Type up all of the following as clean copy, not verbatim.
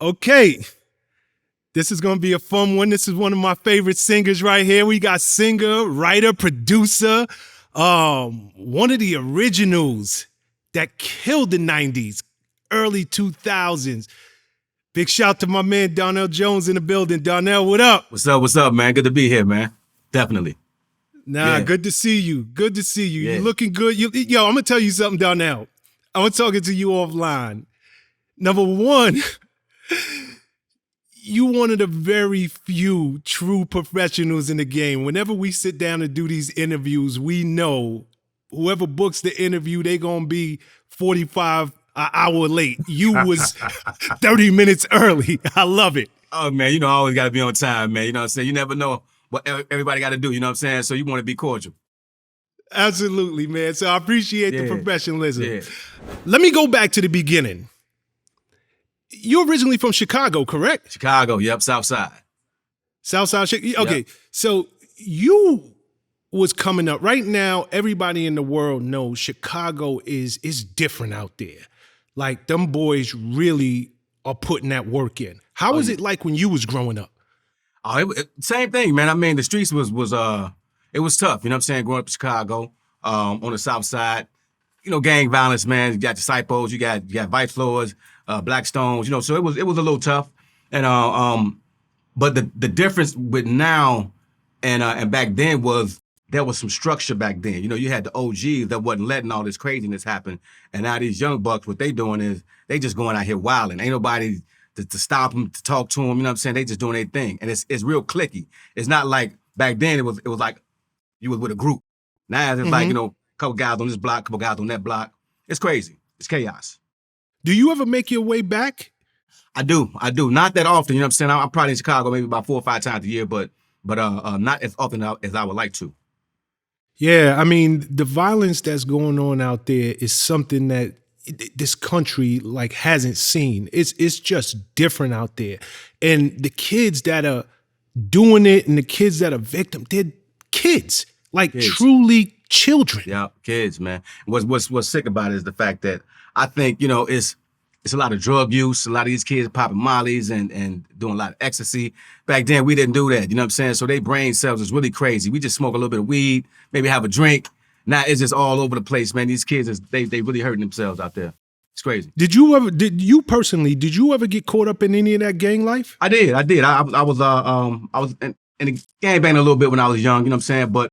Okay, this is going to be a fun one. This is one of my favorite singers right here. We got singer, writer, producer, one of the originals that killed the 90s, early 2000s. Big shout to my man Donell Jones in the building. Donell, what up? What's up, man? Good to be here, man. Definitely. Nah, Yeah. good to see you. Good to see you. Yeah. You looking good. Yo, I'm going to tell you something, Donell. I was talking to you offline. Number one, you one of the very few true professionals in the game. Whenever we sit down and do these interviews, we know whoever books the interview, they gonna be 45 an hour late. You was 30 minutes early. I love it. Oh, man, I always got to be on time, man. You know what I'm saying? You never know what everybody got to do, you know what I'm saying? So you want to be cordial. Absolutely, man. So I appreciate the Yeah. professionalism. Yeah. Let me go back to the beginning. You're originally from Chicago, correct? Chicago, yep, Southside. Southside Chicago. Okay, Yep. so you was coming up. Right now, everybody in the world knows Chicago is different out there. Like, them boys really are putting that work in. How was it like when you was growing up? Oh, same thing, man. I mean, the streets was it was tough, you know what I'm saying, growing up in Chicago, on the South Side. Gang violence, man. You got disciples, you got vice floors, black stones, so it was a little tough. And but the difference with now and back then was there was some structure back then. You had the OGs that wasn't letting all this craziness happen. And now these young bucks, what they doing is they just going out here wilding. Ain't nobody to stop them, to talk to them, you know what I'm saying? They just doing their thing. And it's real clicky. It's not like back then it was like you was with a group. Now it's like, a couple guys on this block, couple guys on that block. It's crazy. It's chaos. Do you ever make your way back? I do. Not that often, you know what I'm saying? I'm probably in Chicago maybe about 4 or 5 times a year, but not as often as I would like to. Yeah, I mean, the violence that's going on out there is something that this country like hasn't seen. It's just different out there. And the kids that are doing it and the kids that are victim, they're kids, like truly children. Yeah, kids, man. What's sick about it is the fact that I think, it's a lot of drug use. A lot of these kids popping mollies and doing a lot of ecstasy. Back then, we didn't do that. You know what I'm saying? So their brain cells is really crazy. We just smoke a little bit of weed, maybe have a drink. Now it's just all over the place, man. These kids, they really hurting themselves out there. It's crazy. Did you ever get caught up in any of that gang life? I did. I was in the gang banging a little bit when I was young. You know what I'm saying? But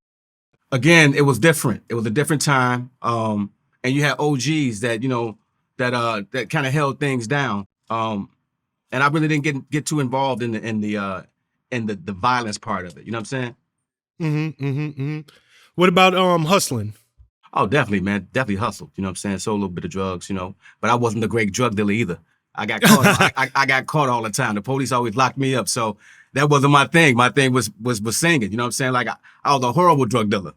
again, it was different. It was a different time. And you had OGs that that kind of held things down. And I really didn't get too involved in the violence part of it. You know what I'm saying? What about hustling? Oh, definitely, man. Definitely hustled. You know what I'm saying? Sold a little bit of drugs, but I wasn't a great drug dealer either. I got caught. I got caught all the time. The police always locked me up. So that wasn't my thing. My thing was singing. You know what I'm saying? Like I was a horrible drug dealer.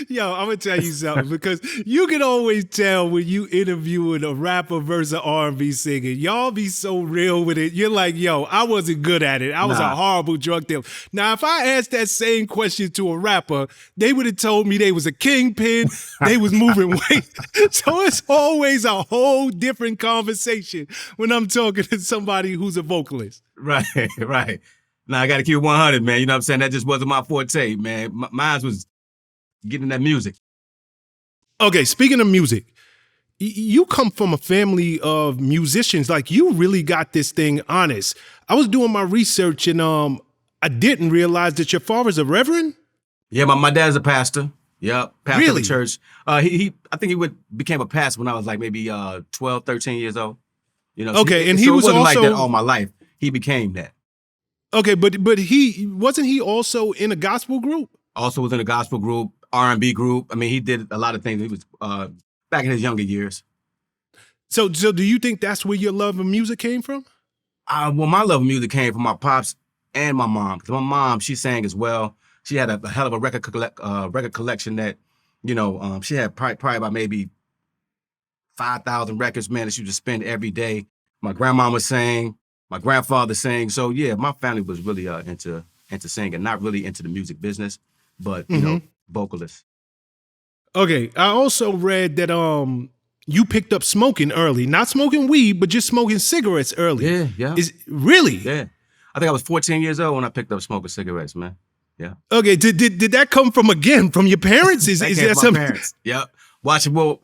Yo, I'm gonna tell you something because you can always tell when you interviewing a rapper versus an R&B singer. Y'all be so real with it. You're like, yo, I wasn't good at it. I was a horrible drug dealer. Now, if I asked that same question to a rapper, they would have told me they was a kingpin, they was moving weight. So it's always a whole different conversation when I'm talking to somebody who's a vocalist. Right. Now I got to keep it 100, man. You know what I'm saying? That just wasn't my forte, man. Mine was getting that music. Okay, speaking of music, you come from a family of musicians. Like, you really got this thing honest. I was doing my research and I didn't realize that your father's a reverend. Yeah, my dad's a pastor. Yep, pastor Really? of the church. I think he became a pastor when I was like maybe 12, 13 years old. Okay, and he so was it wasn't also like that all my life. He became that. Okay, but he wasn't he also in a gospel group? Also was in a gospel group, R&B group. I mean, he did a lot of things. He was back in his younger years. So do you think that's where your love of music came from? Well, my love of music came from my pops and my mom. Because my mom, she sang as well. She had a hell of a record collection that, she had probably about maybe 5,000 records, man, that she would just spend every day. My grandmama sang, my grandfather sang. So yeah, my family was really into singing, not really into the music business, but vocalists. Okay, I also read that you picked up smoking early, not smoking weed, but just smoking cigarettes early. Yeah. Is really? Yeah. I think I was 14 years old when I picked up smoking cigarettes, man. Yeah. Okay. Did that come from your parents? Is That that from something? my parents. Yep. Watching, well,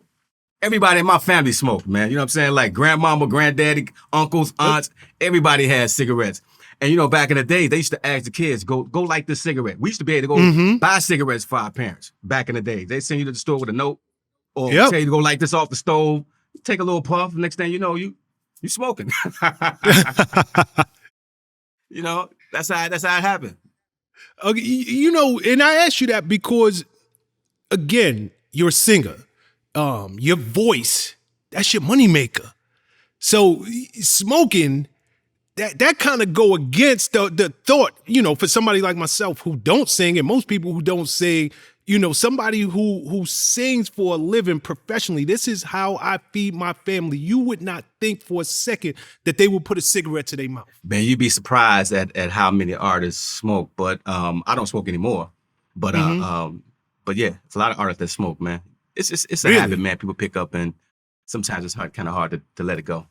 everybody in my family smoked, man. You know what I'm saying? Like grandmama, granddaddy, uncles, aunts, everybody had cigarettes. And you know, back in the day, they used to ask the kids, go light this cigarette. We used to be able to go buy cigarettes for our parents back in the day. They send you to the store with a note or tell you to go light this off the stove, take a little puff. Next thing you know, you smoking. You know, that's how it happened. Okay, you know, and I asked you that because, again, you're a singer. Your voice, that's your moneymaker. So smoking, that kind of go against the thought, you know, for somebody like myself who don't sing, and most people who don't sing, you know, somebody who sings for a living professionally, this is how I feed my family. You would not think for a second that they would put a cigarette to their mouth. Man, you'd be surprised at how many artists smoke, but I don't smoke anymore. But yeah, it's a lot of artists that smoke, man. It's a habit, man. People pick up, and sometimes it's kind of hard to let it go.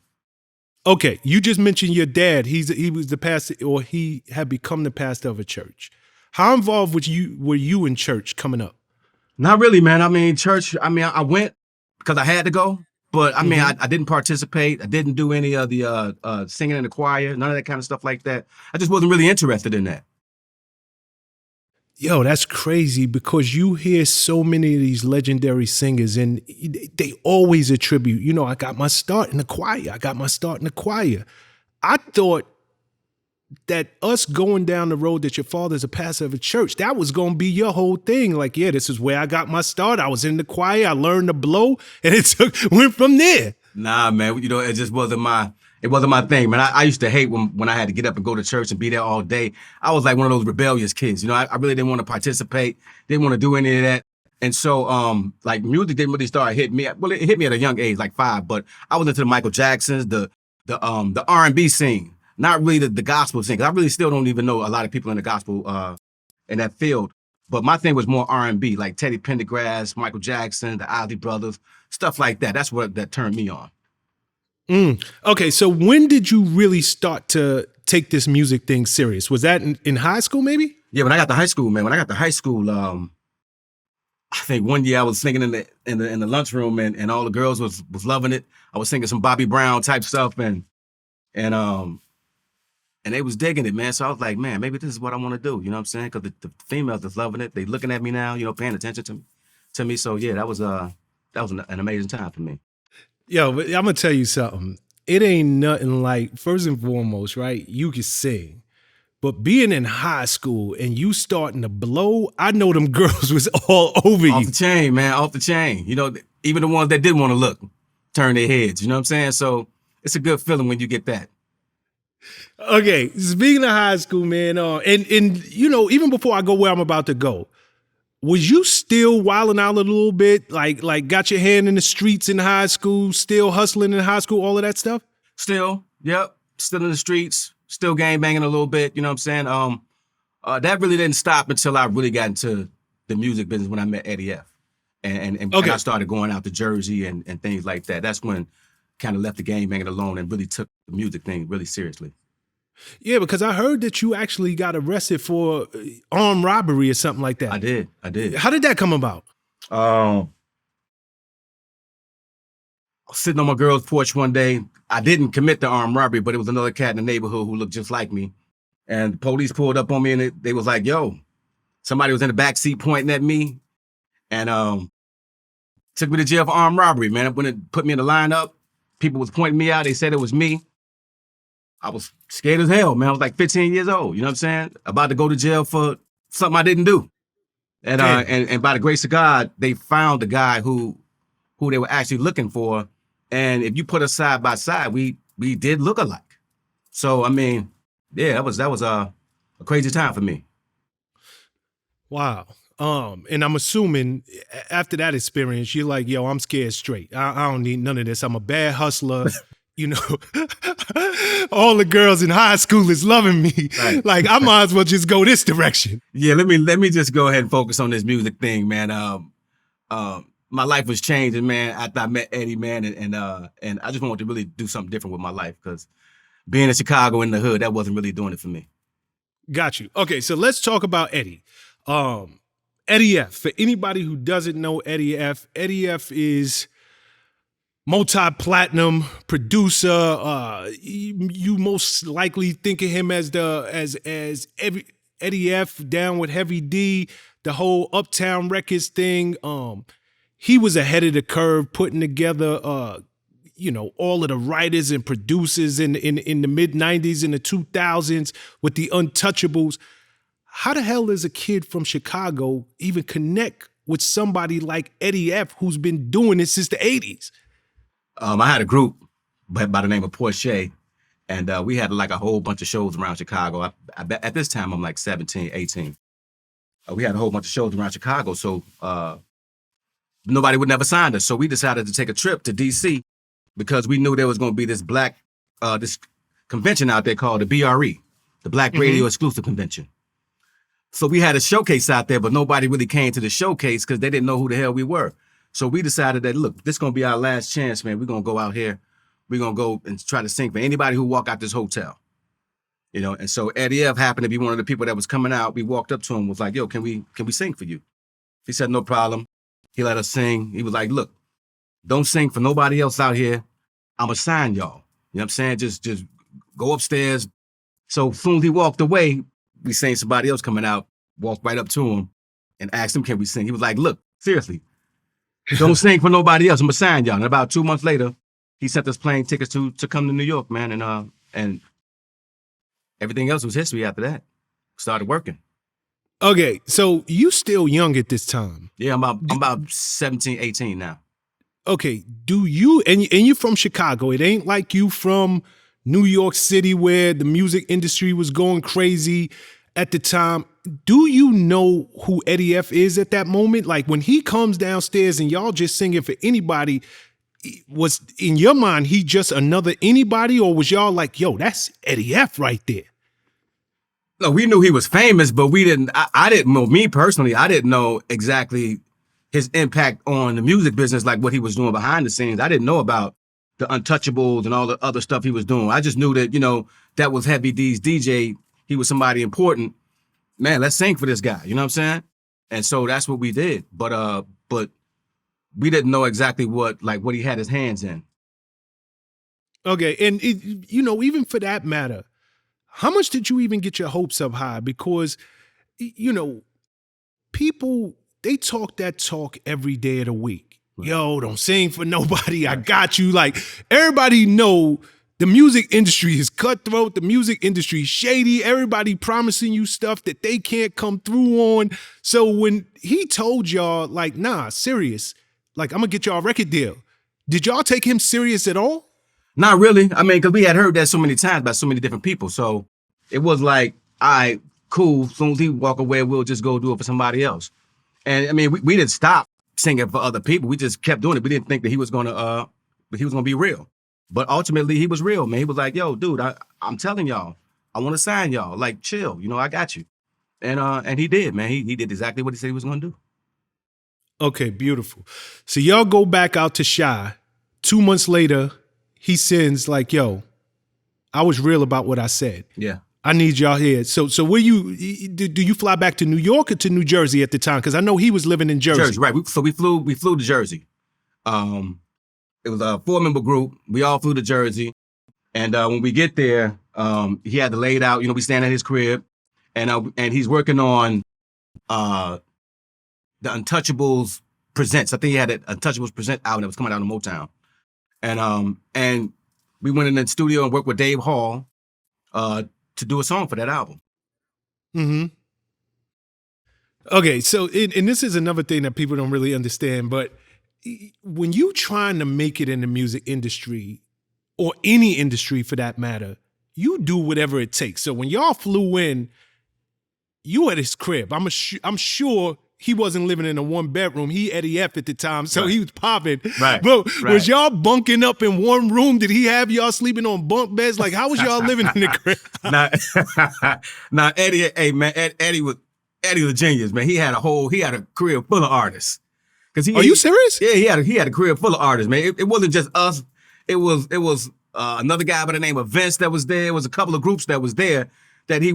Okay, you just mentioned your dad. He was the pastor, or he had become the pastor of a church. How involved were you in church coming up? Not really, man. I mean, church, I went because I had to go, but I mean, I didn't participate. I didn't do any of the singing in the choir, none of that kind of stuff like that. I just wasn't really interested in that. Yo, that's crazy because you hear so many of these legendary singers and they always attribute, you know, I got my start in the choir. I thought that us going down the road that your father's a pastor of a church, that was going to be your whole thing. Like, yeah, this is where I got my start. I was in the choir. I learned to blow, and it went from there. Nah, man, you know, it just wasn't my thing, man. I used to hate when I had to get up and go to church and be there all day. I was like one of those rebellious kids. You know, I really didn't want to participate, didn't want to do any of that. And so, like, music didn't really start hitting me. Well, it hit me at a young age, like 5, but I was into the Michael Jacksons, the R&B scene. Not really the gospel thing, 'cause I really still don't even know a lot of people in the gospel in that field. But my thing was more R&B, like Teddy Pendergrass, Michael Jackson, the Isley Brothers, stuff like that. That's what that turned me on. Okay, so when did you really start to take this music thing serious? Was that in high school, maybe? Yeah, when I got to high school, man. When I got to high school, I think one year I was singing in the lunchroom, and all the girls was loving it. I was singing some Bobby Brown type stuff, and they was digging it, man. So I was like, man, maybe this is what I want to do. You know what I'm saying? Because the females is loving it. They looking at me now, you know, paying attention to me. So yeah, that was an amazing time for me. Yo, but I'm gonna tell you something. It ain't nothing like, first and foremost, right? You can sing. But being in high school and you starting to blow, I know them girls was all over you. Off the chain, man, off the chain. You know, even the ones that didn't want to look, turn their heads. You know what I'm saying? So it's a good feeling when you get that. Okay, speaking of high school, man, and you know, even before I go where I'm about to go, was you still wilding out a little bit? Like got your hand in the streets in high school, still hustling in high school, all of that stuff? Still, yep, still in the streets, still gang banging a little bit, you know what I'm saying? That really didn't stop until I really got into the music business when I met Eddie F. And I started going out to Jersey and things like that. That's when kind of left the gang banging alone and really took the music thing really seriously. Yeah, because I heard that you actually got arrested for armed robbery or something like that. I did. How did that come about? I was sitting on my girl's porch one day. I didn't commit the armed robbery, but it was another cat in the neighborhood who looked just like me. And the police pulled up on me, and they was like, yo, somebody was in the back seat pointing at me and took me to jail for armed robbery, man. When it put me in the lineup, people was pointing me out. They said it was me. I was scared as hell, man. I was like 15 years old, you know what I'm saying? About to go to jail for something I didn't do. And and by the grace of God, they found the guy who they were actually looking for. And if you put us side by side, we did look alike. So I mean, yeah, that was a crazy time for me. Wow. And I'm assuming after that experience, you're like, yo, I'm scared straight. I don't need none of this. I'm a bad hustler. You know, all the girls in high school is loving me. Right. Like, I might as well just go this direction. Yeah, let me just go ahead and focus on this music thing, man. My my life was changing, man, after I met Eddie, man, and I just wanted to really do something different with my life because being in Chicago in the hood, that wasn't really doing it for me. Got you. Okay, so let's talk about Eddie. Eddie F. For anybody who doesn't know Eddie F. is multi-platinum producer. You most likely think of him as Eddie F. down with Heavy D, the whole Uptown Records thing. He was ahead of the curve, putting together all of the writers and producers in the mid 90s and the 2000s with the Untouchables. How the hell does a kid from Chicago even connect with somebody like Eddie F, who's been doing this since the 80s? I had a group by the name of Porsche, and we had like a whole bunch of shows around Chicago. At this time, I'm like 17, 18. We had a whole bunch of shows around Chicago, so nobody would never sign us. So we decided to take a trip to D.C. because we knew there was going to be this this convention out there called the BRE, the Black Radio Exclusive Convention. So we had a showcase out there, but nobody really came to the showcase because they didn't know who the hell we were. So we decided that, look, this is going to be our last chance, man. We're going to go out here. We're going to go and try to sing for anybody who walk out this hotel. And so Eddie F happened to be one of the people that was coming out. We walked up to him, was like, yo, can we sing for you? He said, no problem. He let us sing. He was like, look, don't sing for nobody else out here. I'm going to sign y'all. You know what I'm saying? Just go upstairs. So as soon as he walked away, we seen somebody else coming out, walked right up to him and asked him, can we sing? He was like, look, seriously, don't sing for nobody else. I'm going to sign y'all. And about 2 months later, he sent us plane tickets to come to New York, man. And everything else was history after that. Started working. Okay, so you still young at this time. Yeah, I'm about 17, 18 now. Okay, do you, and you from Chicago, it ain't like you from New York City where the music industry was going crazy at the time. Do you know who Eddie F is at that moment? Like when he comes downstairs and y'all just singing for anybody, was in your mind he just another anybody, or was y'all like, yo, that's Eddie F right there? No, we knew he was famous, but we didn't, I didn't know, me personally, I didn't know exactly his impact on the music business, like what he was doing behind the scenes. I didn't know about the Untouchables and all the other stuff he was doing. I just knew that, that was Heavy D's DJ. He was somebody important. Man, let's sing for this guy. You know what I'm saying? And so that's what we did. But we didn't know exactly what he had his hands in. Okay, and even for that matter, how much did you even get your hopes up high? Because, people, they talk that talk every day of the week. Right. Yo, don't sing for nobody. I got you. Like, everybody know the music industry is cutthroat. The music industry is shady. Everybody promising you stuff that they can't come through on. So when he told y'all, like, nah, serious, like, I'm going to get y'all a record deal, did y'all take him serious at all? Not really. I mean, because we had heard that so many times by so many different people. So it was like, all right, cool. As soon as he walk away, we'll just go do it for somebody else. And I mean, we didn't stop singing for other people. We just kept doing it. We didn't think that he was gonna be real. But ultimately, he was real, man. He was like, yo, dude, I'm telling y'all, I want to sign y'all. Like, chill, I got you. And he did, man. He did exactly what he said he was gonna do. Okay, beautiful. So y'all go back out to Shy. 2 months later, he sends like, yo, I was real about what I said. Yeah. I need y'all here. So where do you fly back to New York or to New Jersey at the time? Because I know he was living in Jersey. Right. So we flew to Jersey. It was a 4-member group. We all flew to Jersey. And when we get there, he had to lay it out. We stand at his crib, and he's working on the Untouchables Presents. I think he had an Untouchables Present out that was coming out of Motown. And we went in the studio and worked with Dave Hall to do a song for that album. Mm-hmm. Okay, so and this is another thing that people don't really understand, but when you trying to make it in the music industry, or any industry for that matter, you do whatever it takes. So when y'all flew in, you at his crib. I'm sure he wasn't living in a 1-bedroom. He Eddie F at the time, so He was popping. Right. But was y'all bunking up in one room? Did he have y'all sleeping on bunk beds? Like, how was y'all living in the crib? Nah, Eddie, hey man, Eddie was a genius, man. He had a crib full of artists. Cause Are you serious? Yeah, he had a career full of artists, man. It wasn't just us. It was another guy by the name of Vince that was there. It was a couple of groups that was there that he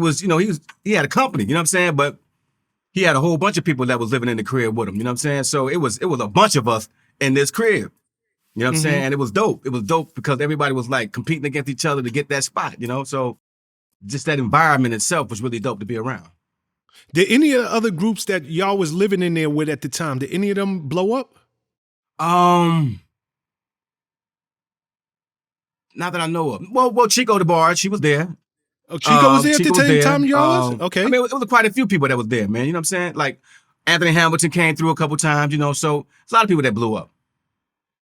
had a company, you know what I'm saying? But he had a whole bunch of people that was living in the crib with him, you know what I'm saying? So it was a bunch of us in this crib. You know what I'm saying? And it was dope. It was dope because everybody was like competing against each other to get that spot, you know? So just that environment itself was really dope to be around. Did any of the other groups that y'all was living in there with at the time, did any of them blow up? Not that I know of. Well, Chico the Bar, she was there. Oh, Chico was there at the same time y'all was? Okay. I mean, it was quite a few people that was there, man. You know what I'm saying? Like Anthony Hamilton came through a couple times, you know, so it's a lot of people that blew up.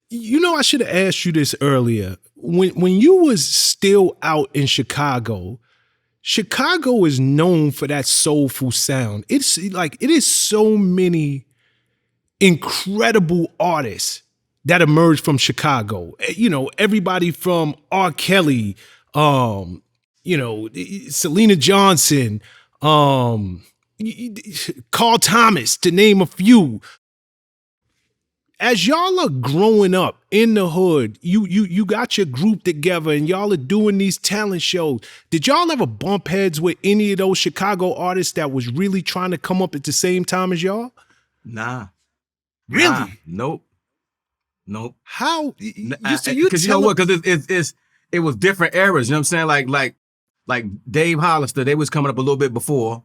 You know, I should have asked you this earlier. When you was still out in Chicago is known for that soulful sound. It's like, it is so many incredible artists that emerged from Chicago. You know, everybody from R. Kelly, you know, Selena Johnson, Carl Thomas, to name a few. As y'all are growing up in the hood, you got your group together and y'all are doing these talent shows. Did y'all ever bump heads with any of those Chicago artists that was really trying to come up at the same time as y'all? Nah. Really? Nah. Nope. How? Because you know what? Because it was different eras. You know what I'm saying? Like Dave Hollister, they was coming up a little bit before.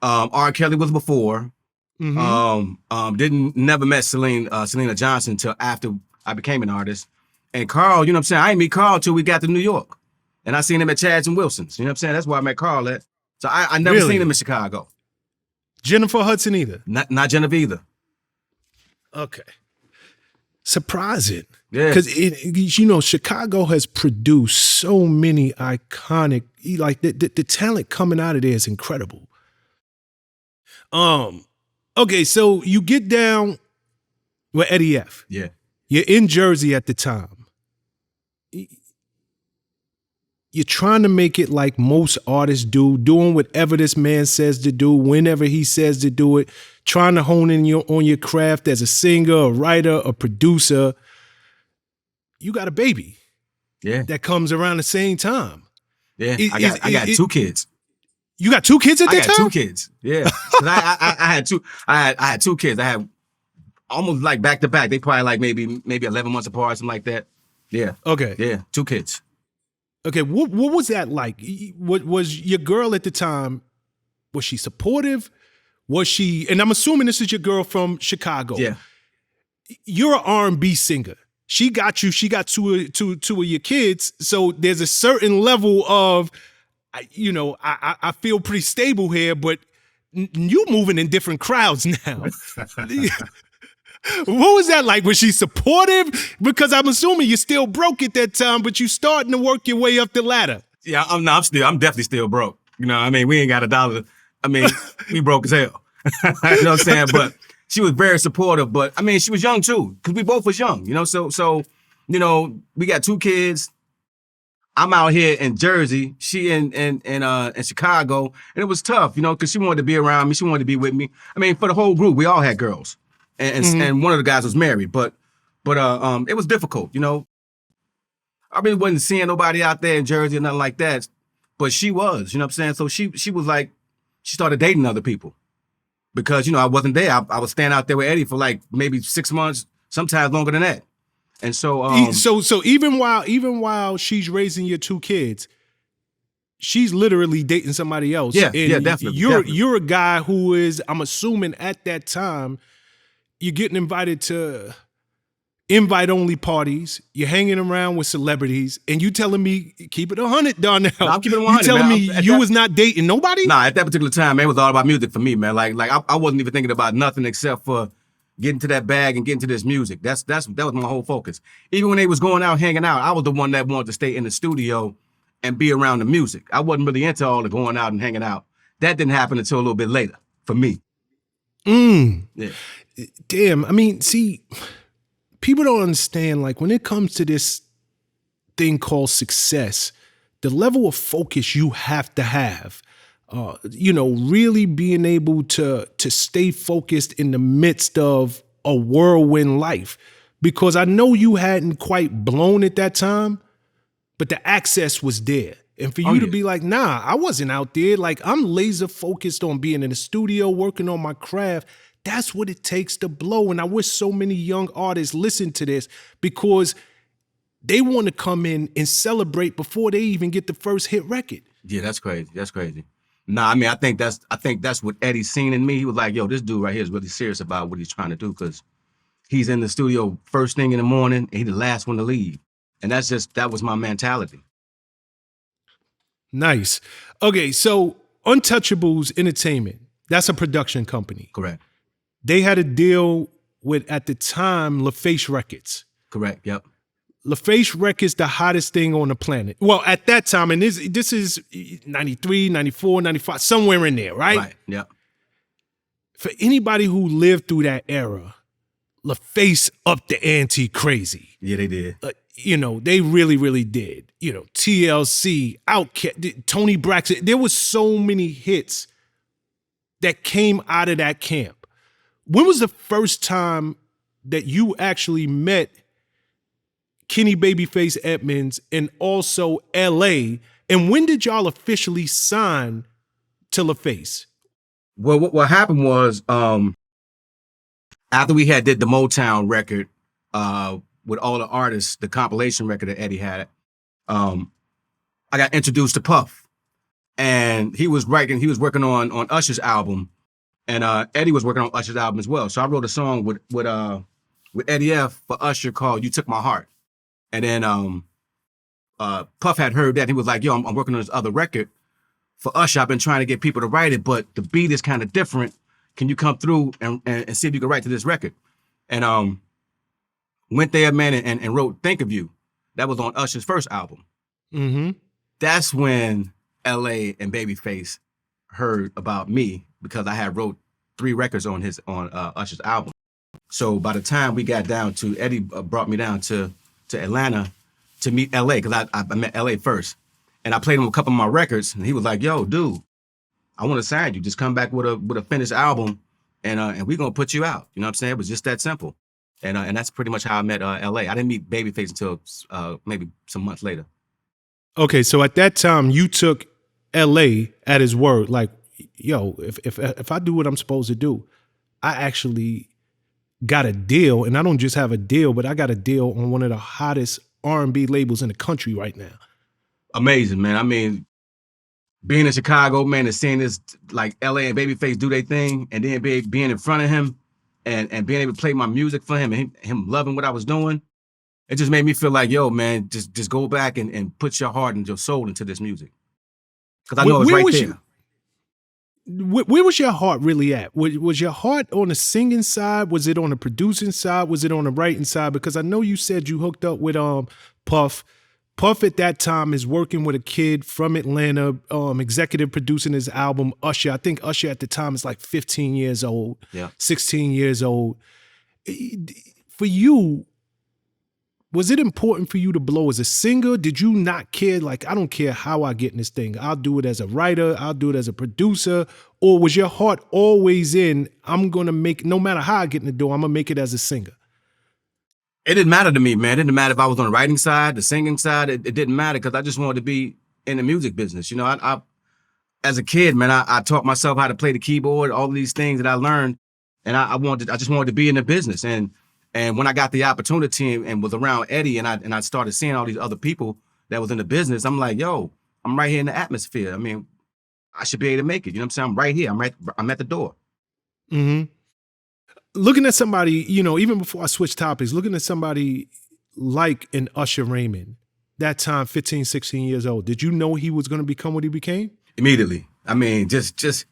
R. Kelly was before. Never met Selena Johnson until after I became an artist. And Carl, you know what I'm saying? I didn't meet Carl till we got to New York. And I seen him at Chad's and Wilson's. You know what I'm saying? That's where I met Carl at. So I never seen him in Chicago. Jennifer Hudson either? Not Jennifer either. Okay. Surprising. Yeah. Because, you know, Chicago has produced so many iconic, like the talent coming out of there is incredible. Okay, so you get down with Eddie F. Yeah. You're in Jersey at the time. You're trying to make it like most artists do, doing whatever this man says to do, whenever he says to do it, trying to hone in on your craft as a singer, a writer, a producer. You got a baby. Yeah. That comes around the same time. Yeah. I got 2 kids. You got 2 kids at that time? I got 2 kids. Yeah. I had 2. I had 2 kids. I had almost like back to back. They probably like maybe 11 months apart, something like that. Yeah. Okay. Yeah. 2 kids. Okay. What was that like? What was your girl at the time? Was she supportive? Was she? And I'm assuming this is your girl from Chicago. Yeah. You're an R&B singer. She got you. She got two of your kids. So there's a certain level of, you know, I feel pretty stable here, but you moving in different crowds now. What was that like? Was she supportive? Because I'm assuming you're still broke at that time, but you starting to work your way up the ladder. Yeah, I'm definitely still broke. You know what I mean? We ain't got $1. I mean, we broke as hell. You know what I'm saying? But she was very supportive. But I mean, she was young too, because we both was young, you know? So, you know, we got 2 kids. I'm out here in Jersey, she in Chicago, and it was tough, you know, because she wanted to be around me, she wanted to be with me. I mean, for the whole group, we all had girls, and one of the guys was married, but it was difficult, you know. I really wasn't seeing nobody out there in Jersey or nothing like that, but she was, you know what I'm saying. So she was like, she started dating other people because, you know, I wasn't there. I was staying out there with Eddie for like maybe 6 months, sometimes longer than that. And so, so even while she's raising your 2 kids, she's literally dating somebody else. Yeah, definitely. You're a guy who is, I'm assuming at that time, you're getting invited to invite-only parties. You're hanging around with celebrities, and you telling me keep it 100, Donell. No, I'm keeping it 100. You telling man. me you was not dating nobody? Nah, at that particular time, man, it was all about music for me, man. Like I wasn't even thinking about nothing except for getting to that bag and getting to this music. That was my whole focus. Even when they was going out hanging out, I was the one that wanted to stay in the studio and be around the music. I wasn't really into all the going out and hanging out. That didn't happen until a little bit later for me. Yeah. Damn. I mean, see, people don't understand, like, when it comes to this thing called success, the level of focus you have to have. You know, really being able to stay focused in the midst of a whirlwind life, because I know you hadn't quite blown at that time, but the access was there. And for you to be like, nah, I wasn't out there. Like, I'm laser focused on being in the studio, working on my craft. That's what it takes to blow. And I wish so many young artists listen to this, because they want to come in and celebrate before they even get the first hit record. Yeah, that's crazy. That's crazy. Nah, I mean, I think that's what Eddie seen in me. He was like, yo, this dude right here is really serious about what he's trying to do, because he's in the studio first thing in the morning and he's the last one to leave. And that was my mentality. Nice. Okay, so Untouchables Entertainment, that's a production company. Correct. They had a deal with, at the time, LaFace Records. Correct, yep. LaFace Records, the hottest thing on the planet. Well, at that time, and this is 93, 94, 95, somewhere in there, right? Right, yep. For anybody who lived through that era, LaFace upped the ante crazy. Yeah, they did. They really, really did. TLC, Outkast, Tony Braxton. There was so many hits that came out of that camp. When was the first time that you actually met Kenny Babyface Edmonds and also LA? And when did y'all officially sign to LaFace? Well, what happened was, after we did the Motown record, with all the artists, the compilation record that Eddie had, I got introduced to Puff, and he was working on Usher's album, and Eddie was working on Usher's album as well. So I wrote a song with Eddie F for Usher called "You Took My Heart," and then Puff had heard that. He was like, "Yo, I'm working on this other record for Usher. I've been trying to get people to write it, but the beat is kind of different. Can you come through and see if you can write to this record?" And went there, man, and wrote "Think of You." That was on Usher's first album. Mm-hmm. That's when LA and Babyface heard about me, because I had wrote 3 records on Usher's album. So by the time we got down to, Eddie brought me down to Atlanta to meet LA, because I met LA first. And I played him a couple of my records, and he was like, "Yo, dude, I want to sign you. Just come back with a finished album, and we're gonna put you out." You know what I'm saying? It was just that simple. And that's pretty much how I met LA. I didn't meet Babyface until maybe some months later. Okay, so at that time, you took LA at his word. Like, yo, if I do what I'm supposed to do, I actually got a deal. And I don't just have a deal, but I got a deal on one of the hottest R&B labels in the country right now. Amazing, man. I mean, being in Chicago, man, and seeing this, like, LA and Babyface do their thing, and then being in front of him, and being able to play my music for him, and him loving what I was doing, it just made me feel like, yo, man, just go back and put your heart and your soul into this music. Because I know it's right there. Where was your heart really at? Was your heart on the singing side? Was it on the producing side? Was it on the writing side? Because I know you said you hooked up with Puff. Puff at that time is working with a kid from Atlanta, executive producing his album, Usher. I think Usher at the time is like 15 years old, 16 years old. For you, was it important for you to blow as a singer? Did you not care? Like, I don't care how I get in this thing. I'll do it as a writer. I'll do it as a producer. Or was your heart always in, I'm going to make, no matter how I get in the door, I'm going to make it as a singer? It didn't matter to me, man. It didn't matter if I was on the writing side, the singing side. It didn't matter, because I just wanted to be in the music business. You know, I as a kid, man, I taught myself how to play the keyboard, all of these things that I learned, and I just wanted to be in the business. And when I got the opportunity and was around Eddie, and I started seeing all these other people that was in the business, I'm like, yo, I'm right here in the atmosphere. I mean, I should be able to make it. You know what I'm saying? I'm right here. I'm at the door. Mm-hmm. Looking at somebody, even before I switch topics, looking at somebody like an Usher Raymond, that time 15, 16 years old, did you know he was going to become what he became? Immediately. I mean, just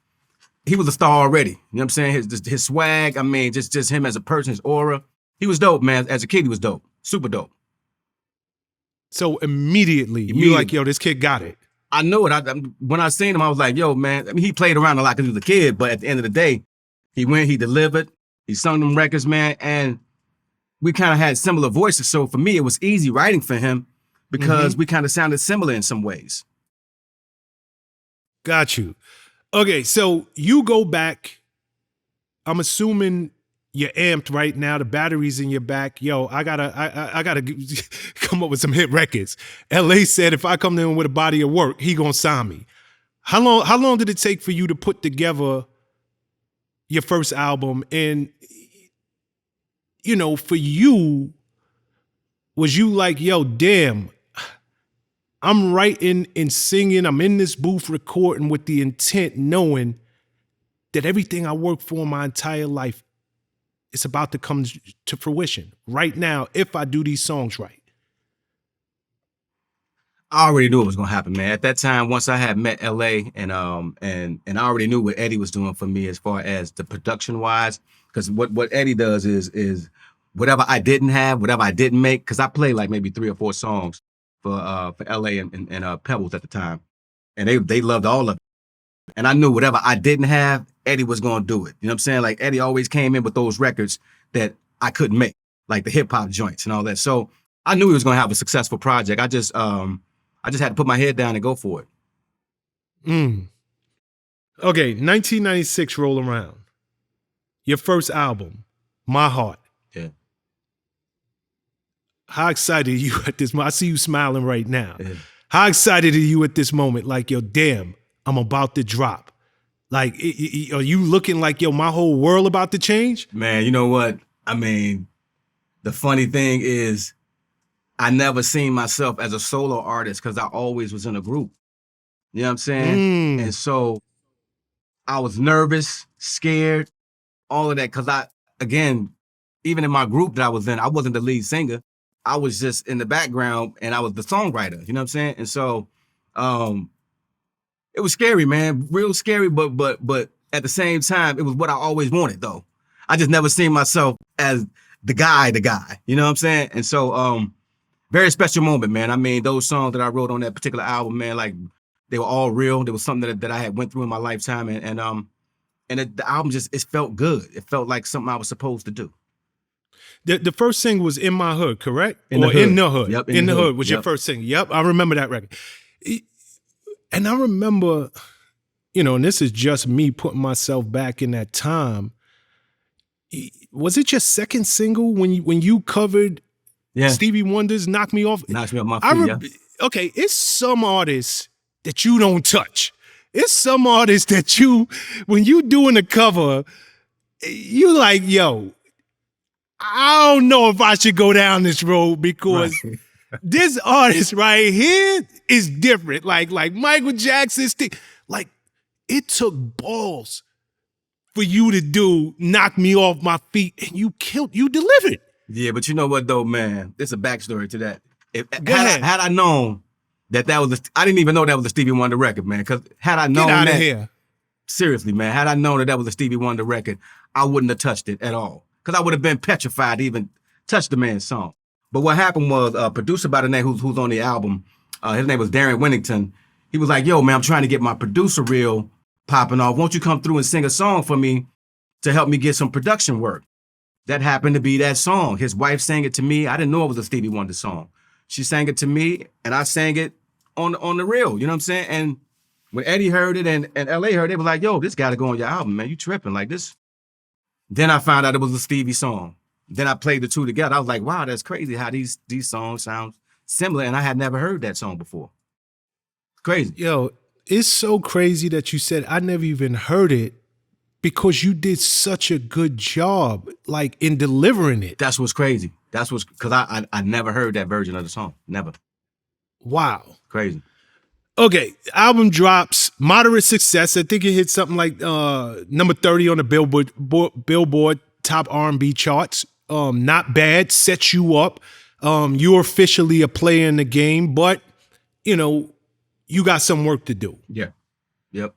he was a star already. You know what I'm saying? His swag, I mean, just him as a person, his aura. He was dope, man. As a kid, he was dope. Super dope. So immediately. You're like, yo, this kid got it. I know it. When I seen him, I was like, yo, man. I mean, he played around a lot because he was a kid, but at the end of the day, he went, he delivered. He sung them records, man, and we kind of had similar voices. So for me, it was easy writing for him because we kind of sounded similar in some ways. Got you. Okay, so you go back. I'm assuming you're amped right now. The battery's in your back. Yo, I gotta come up with some hit records. LA said if I come to him with a body of work, he gonna sign me. How long did it take for you to put together your first album? And for you, was you like, yo, damn, I'm writing and singing, I'm in this booth recording with the intent, knowing that everything I worked for my entire life, it's about to come to fruition right now if I do these songs right? I already knew it was gonna happen, man. At that time, once I had met LA and I already knew what Eddie was doing for me as far as the production wise. Because what Eddie does is whatever I didn't have, whatever I didn't make, because I played like maybe 3 or 4 songs for LA and Pebbles at the time. And they loved all of it. And I knew whatever I didn't have, Eddie was gonna do it. You know what I'm saying? Like Eddie always came in with those records that I couldn't make, like the hip hop joints and all that. So I knew he was gonna have a successful project. I just had to put my head down and go for it. Okay, 1996 roll around. Your first album, My Heart. Yeah. How excited are you at this moment? I see you smiling right now. Yeah. How excited are you at this moment? Like, yo, damn, I'm about to drop. Like, are you looking like, yo, my whole world about to change? Man, you know what? I mean, the funny thing is, I never seen myself as a solo artist because I always was in a group. You know what I'm saying? And so I was nervous, scared, all of that. Because again, even in my group that I was in, I wasn't the lead singer. I was just in the background and I was the songwriter. You know what I'm saying? And so it was scary, man. Real scary, but at the same time, it was what I always wanted, though. I just never seen myself as the guy. You know what I'm saying? And so very special moment, man. I mean, those songs that I wrote on that particular album, man, like they were all real. There was something that I had went through in my lifetime, and the album it felt good. It felt like something I was supposed to do. The first single was In My Hood, correct? In the Hood. Yep, In the Hood was your first single. Yep, I remember that record. And I remember, and this is just me putting myself back in that time. Was it your second single when you covered Stevie Wonder's Knock Me Off? Knocks Me Off My Feet, Okay, it's some artists that you don't touch. It's some artists that when you doing a cover, you like, yo, I don't know if I should go down this road because this artist right here is different. Like Michael Jackson, like it took balls for you to do Knock Me Off My Feet, and you delivered. Yeah, but you know what though, man? There's a backstory to that. Had I known that was I didn't even know that was a Stevie Wonder record, man. Because had I known Get out that, of here. Seriously, man, had I known that was a Stevie Wonder record, I wouldn't have touched it at all. Because I would have been petrified to even touch the man's song. But what happened was a producer by the name who's on the album, his name was Darren Winnington. He was like, yo, man, I'm trying to get my producer reel popping off. Won't you come through and sing a song for me to help me get some production work? That happened to be that song. His wife sang it to me. I didn't know it was a Stevie Wonder song. She sang it to me, and I sang it on the reel. You know what I'm saying? And when Eddie heard it and LA heard it, they was like, yo, this got to go on your album, man. You tripping like this. Then I found out it was a Stevie song. Then I played the two together. I was like, wow, that's crazy how these songs sound similar. And I had never heard that song before. Crazy. Yo, it's so crazy that you said I never even heard it because you did such a good job, like in delivering it. That's what's crazy. Because I never heard that version of the song. Never. Wow. Crazy. Okay, album drops, moderate success. I think it hit something like number 30 on the Billboard top R&B charts. Not bad, sets you up. You're officially a player in the game, but, you got some work to do. Yeah. Yep.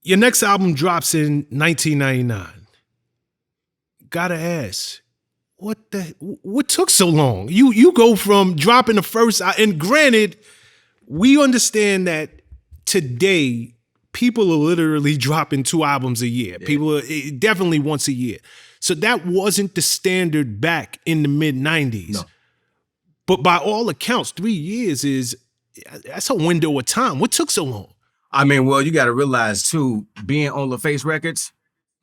Your next album drops in 1999. Gotta ask, what took so long? You go from dropping the first, and granted, we understand that today people are literally dropping 2 albums a year. Yeah. People are definitely once a year. So that wasn't the standard back in the mid-90s. No. But by all accounts, 3 years that's a window of time. What took so long? I mean, well, you got to realize too, being on LaFace Records,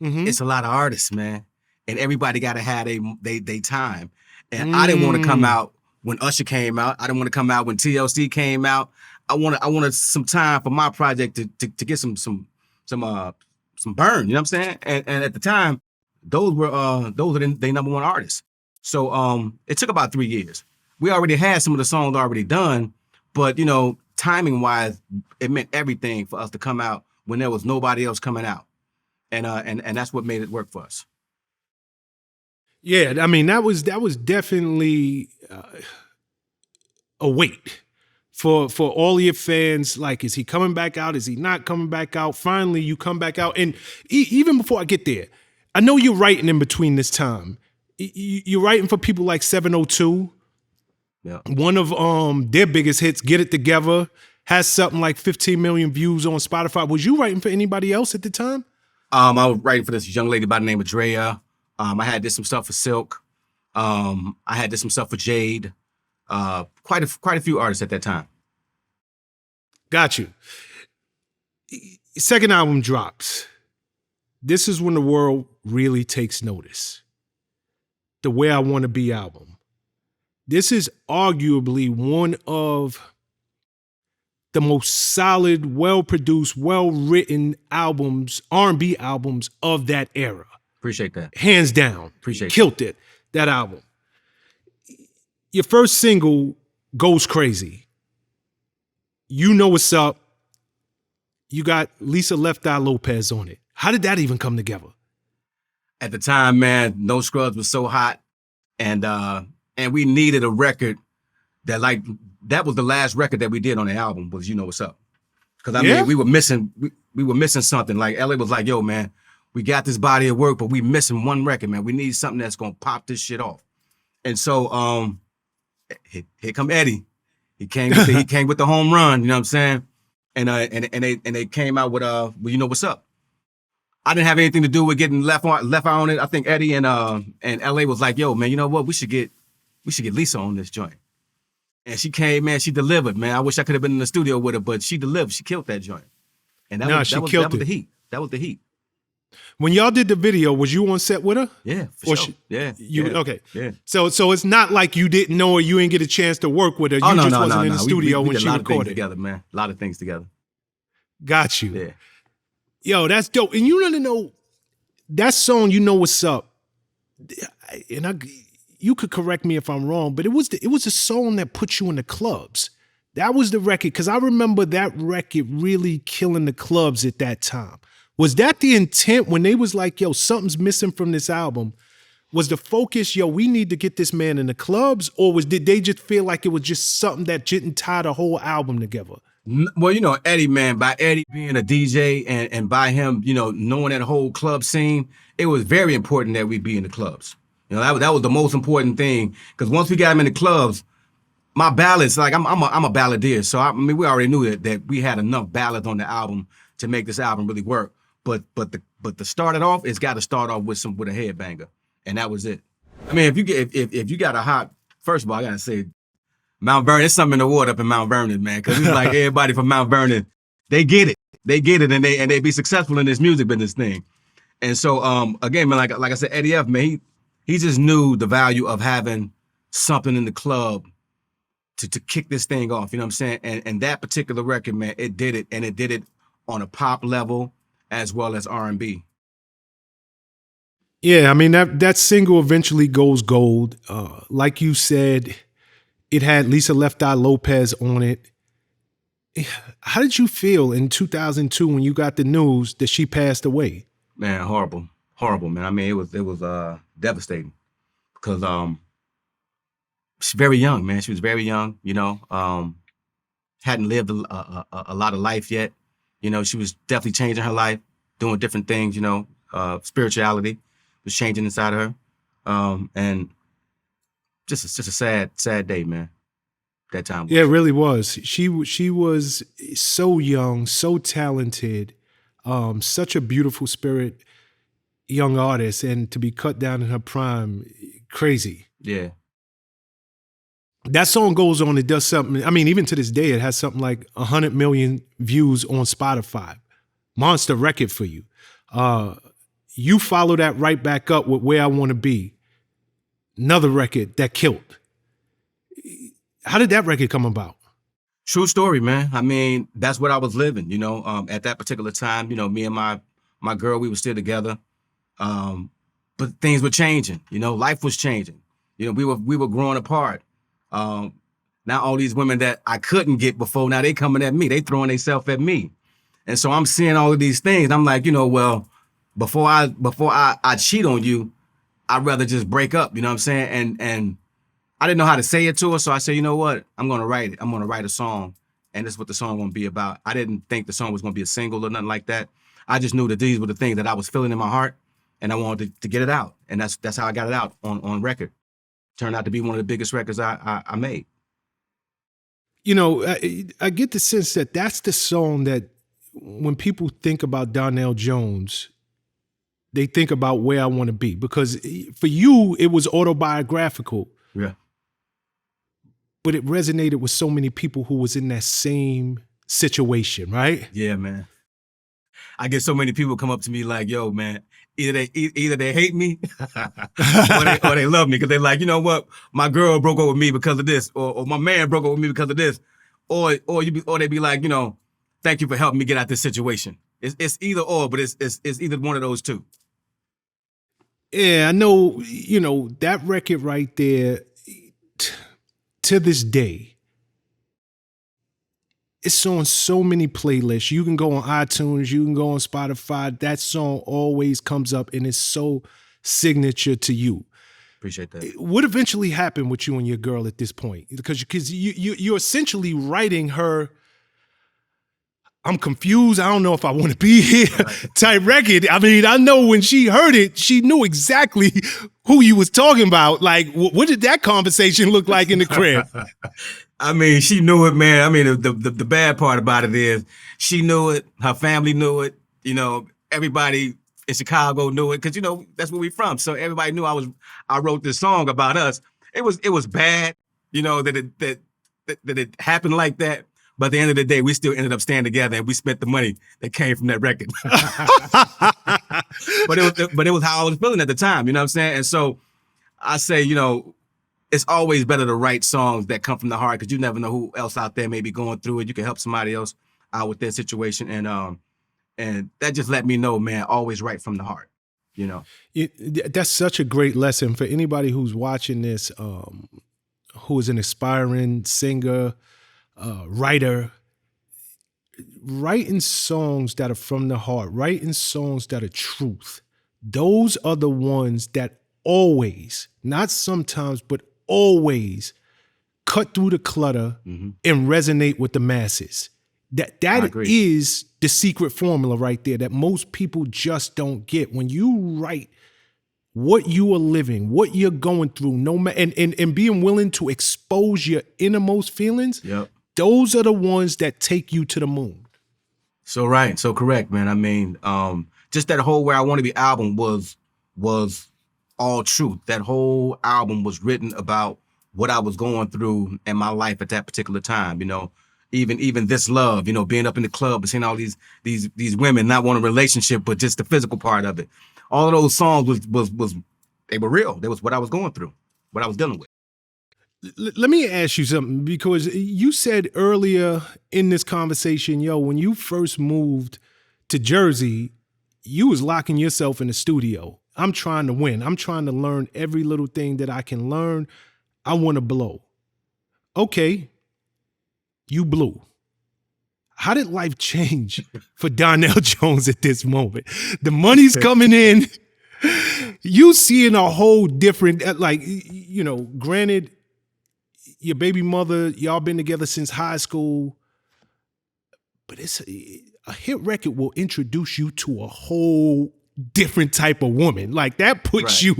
it's a lot of artists, man, and everybody got to have they time. And I didn't want to come out when Usher came out. I didn't want to come out when TLC came out. I wanted some time for my project to get some burn. You know what I'm saying? And at the time, those are they number one artists. So it took about 3 years. We already had some of the songs already done, but timing wise, it meant everything for us to come out when there was nobody else coming out. And that's what made it work for us. Yeah, I mean that was definitely a wait for all your fans. Like, is he coming back out? Is he not coming back out? Finally, you come back out, and even before I get there, I know you're writing in between this time. You're writing for people like 702. Yeah. One of their biggest hits, "Get It Together," has something like 15 million views on Spotify. Was you writing for anybody else at the time? I was writing for this young lady by the name of Drea. I did some stuff for Silk. I did some stuff for Jade. Quite a few artists at that time. Got you. Second album drops. This is when the world really takes notice. The Way I Want to Be album. This is arguably one of the most solid, well-produced, well-written albums, R&B albums of that era. Appreciate that. Hands down. Appreciate Killed it, that album. Your first single, Goes Crazy. You Know What's Up. You got Lisa Lopes on it. How did that even come together? At the time, man, No Scrubs was so hot, and we needed a record that was the last record that we did on the album was You Know What's Up. Because I mean, we were missing something. Like LA was like, yo, man, we got this body of work, but we missing one record, man. We need something that's gonna pop this shit off. And so here come Eddie. He came with the home run, you know what I'm saying? And they came out with You Know What's Up. I didn't have anything to do with getting left eye on it. I think Eddie and LA was like, yo, man, you know what? We should get Lisa on this joint. And she came, man, she delivered, man. I wish I could have been in the studio with her, but she delivered. She killed that joint. And that was the heat. That was the heat. When y'all did the video, was you on set with her? Yeah, for sure. Okay. Yeah. So it's not like you didn't know her, you didn't get a chance to work with her. You just wasn't in the studio when she recorded. We did a lot of things together, man. A lot of things together. Got you. Yeah. Yo, that's dope. And you want to know, that song, You Know What's Up, and you could correct me if I'm wrong, but it was a song that put you in the clubs. That was the record, because I remember that record really killing the clubs at that time. Was that the intent when they was like, yo, something's missing from this album? Was the focus, yo, we need to get this man in the clubs? Or did they just feel like it was just something that didn't tie the whole album together? Well, Eddie, man, by Eddie being a DJ and by him, knowing that whole club scene, it was very important that we be in the clubs. That was the most important thing, because once we got him in the clubs, my ballads, like I'm a balladeer, so I mean we already knew that we had enough ballads on the album to make this album really work. But to start it off, it's got to start off with a headbanger, and that was it. I mean, if you got a hot, first of all, I gotta say, Mount Vernon, it's something in the water up in Mount Vernon, man, because it's like everybody from Mount Vernon, they get it, and they be successful in this music business thing. And so again, man, like I said, Eddie F, man, he just knew the value of having something in the club to kick this thing off. You know what I'm saying? And that particular record, man, it did it, and it did it on a pop level as well as R&B. Yeah, I mean, that single eventually goes gold. Like you said, it had Lisa Lopes on it. How did you feel in 2002 when you got the news that she passed away? Man, horrible, man. I mean, it was devastating, because she's very young, man. She was very young, hadn't lived a lot of life yet. She was definitely changing her life, doing different things, spirituality was changing inside of her. And just a sad day, man. That time. Yeah, it really was. She was so young, so talented, such a beautiful spirit, young artist, and to be cut down in her prime, crazy. Yeah. That song goes on, it does something. I mean, even to this day, it has something like 100 million views on Spotify. Monster record for you. you follow that right back up with Where I Want to Be, another record that killed. How did that record come about? True story, man. I mean, that's what I was living, at that particular time. Me and my girl, we were still together. But things were changing, life was changing. We were growing apart. Now all these women that I couldn't get before, now they coming at me. They throwing themselves at me. And so I'm seeing all of these things. I'm like, well, before I cheat on you, I'd rather just break up, you know what I'm saying? And I didn't know how to say it to her, so I said, you know what? I'm gonna write it. I'm gonna write a song, and this is what the song gonna be about. I didn't think the song was gonna be a single or nothing like that. I just knew that these were the things that I was feeling in my heart, and I wanted to get it out. And that's how I got it out on record. Turned out to be one of the biggest records I made. I get the sense that that's the song that when people think about Donell Jones, they think about Where I Want to Be, because for you, it was autobiographical. Yeah. But it resonated with so many people who was in that same situation, right? Yeah, man. I get so many people come up to me like, yo, man, either they hate me or they love me, because they're like, you know what, my girl broke up with me because of this, or my man broke up with me because of this, or they be like, thank you for helping me get out this situation. It's either or, but it's either one of those two. Yeah, I know. That record right there. To this day, it's on so many playlists. You can go on iTunes, you can go on Spotify. That song always comes up, and it's so signature to you. Appreciate that. What eventually happened with you and your girl at this point? Because you're essentially writing her, I'm confused, I don't know if I want to be here type record. I mean, I know when she heard it, she knew exactly who you was talking about. Like, what did that conversation look like in the crib? I mean, she knew it, man. I mean, the bad part about it is she knew it, her family knew it, everybody in Chicago knew it, because, that's where we from. So everybody knew I wrote this song about us. It was bad, that it happened like that. But at the end of the day, we still ended up staying together, and we spent the money that came from that record. but it was how I was feeling at the time, you know what I'm saying? And so I say, it's always better to write songs that come from the heart, because you never know who else out there may be going through it. You can help somebody else out with their situation. And that just let me know, man, always write from the heart, That's such a great lesson for anybody who's watching this, who is an aspiring singer, writer. Writing songs that are from the heart, writing songs that are truth. Those are the ones that always, not sometimes, but always cut through the clutter and resonate with the masses. That is the secret formula right there that most people just don't get. When you write what you are living, what you're going through, and being willing to expose your innermost feelings, yep. Those are the ones that take you to the moon. So right, so correct, man. I mean, just that whole Where I Want to Be album was all truth. That whole album was written about what I was going through in my life at that particular time. Even This Love, being up in the club and seeing all these women, not wanting a relationship, but just the physical part of it. All of those songs was they were real. They was what I was going through, what I was dealing with. Let me ask you something, because you said earlier in this conversation, when you first moved to Jersey, you was locking yourself in the studio. I'm trying to win. I'm trying to learn every little thing that I can learn. I want to blow. Okay, you blew. How did life change for Donell Jones at this moment? The money's coming in. You seeing a whole different, granted, your baby mother, y'all been together since high school, but it's a hit record will introduce you to a whole different type of woman. Like, that puts you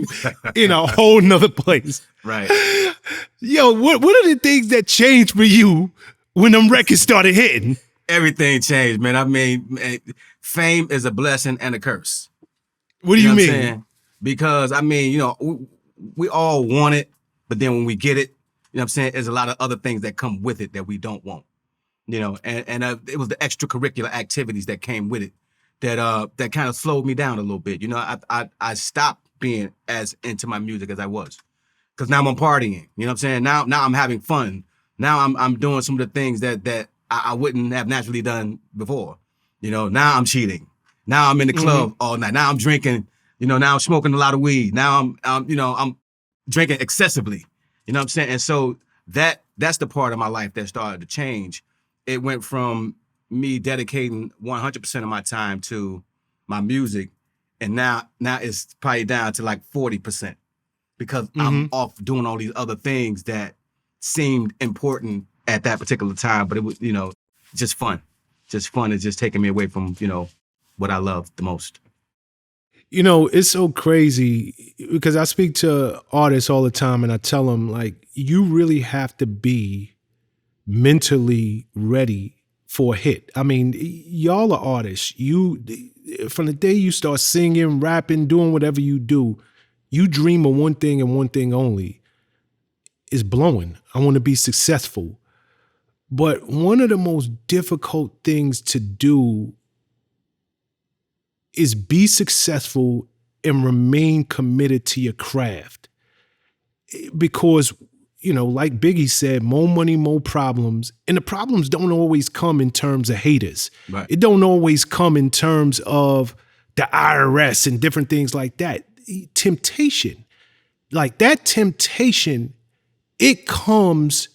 in a whole nother place. Right. What are the things that changed for you when them records started hitting? Everything changed, man. I mean, fame is a blessing and a curse. What do you mean? Because, I mean, we all want it, but then when we get it, there's a lot of other things that come with it that we don't want, and it was the extracurricular activities that came with it that kind of slowed me down a little bit. You know, I stopped being as into my music as I was. Because now I'm partying. You know what I'm saying? Now I'm having fun. Now I'm doing some of the things that I wouldn't have naturally done before. You know, now I'm cheating. Now I'm in the club all night. Now I'm drinking. You know, now I'm smoking a lot of weed. Now I'm drinking excessively. You know what I'm saying? And so that's the part of my life that started to change. It went from me dedicating 100% of my time to my music, and now it's probably down to like 40% because I'm off doing all these other things that seemed important at that particular time. But it was, you know, just fun. Just fun is just taking me away from, you know, what I love the most. You know, it's so crazy because I speak to artists all the time and I tell them, like, you really have to be mentally ready for a hit. I mean, y'all are artists. You, from the day you start singing, rapping, doing whatever you do, you dream of one thing and one thing only, is blowing. I want to be successful. But one of the most difficult things to do is be successful and remain committed to your craft. Because, you know, like Biggie said, more money, more problems. And the problems don't always come in terms of haters. Right. It don't always come in terms of the IRS and different things like that. Temptation, like that temptation, it comes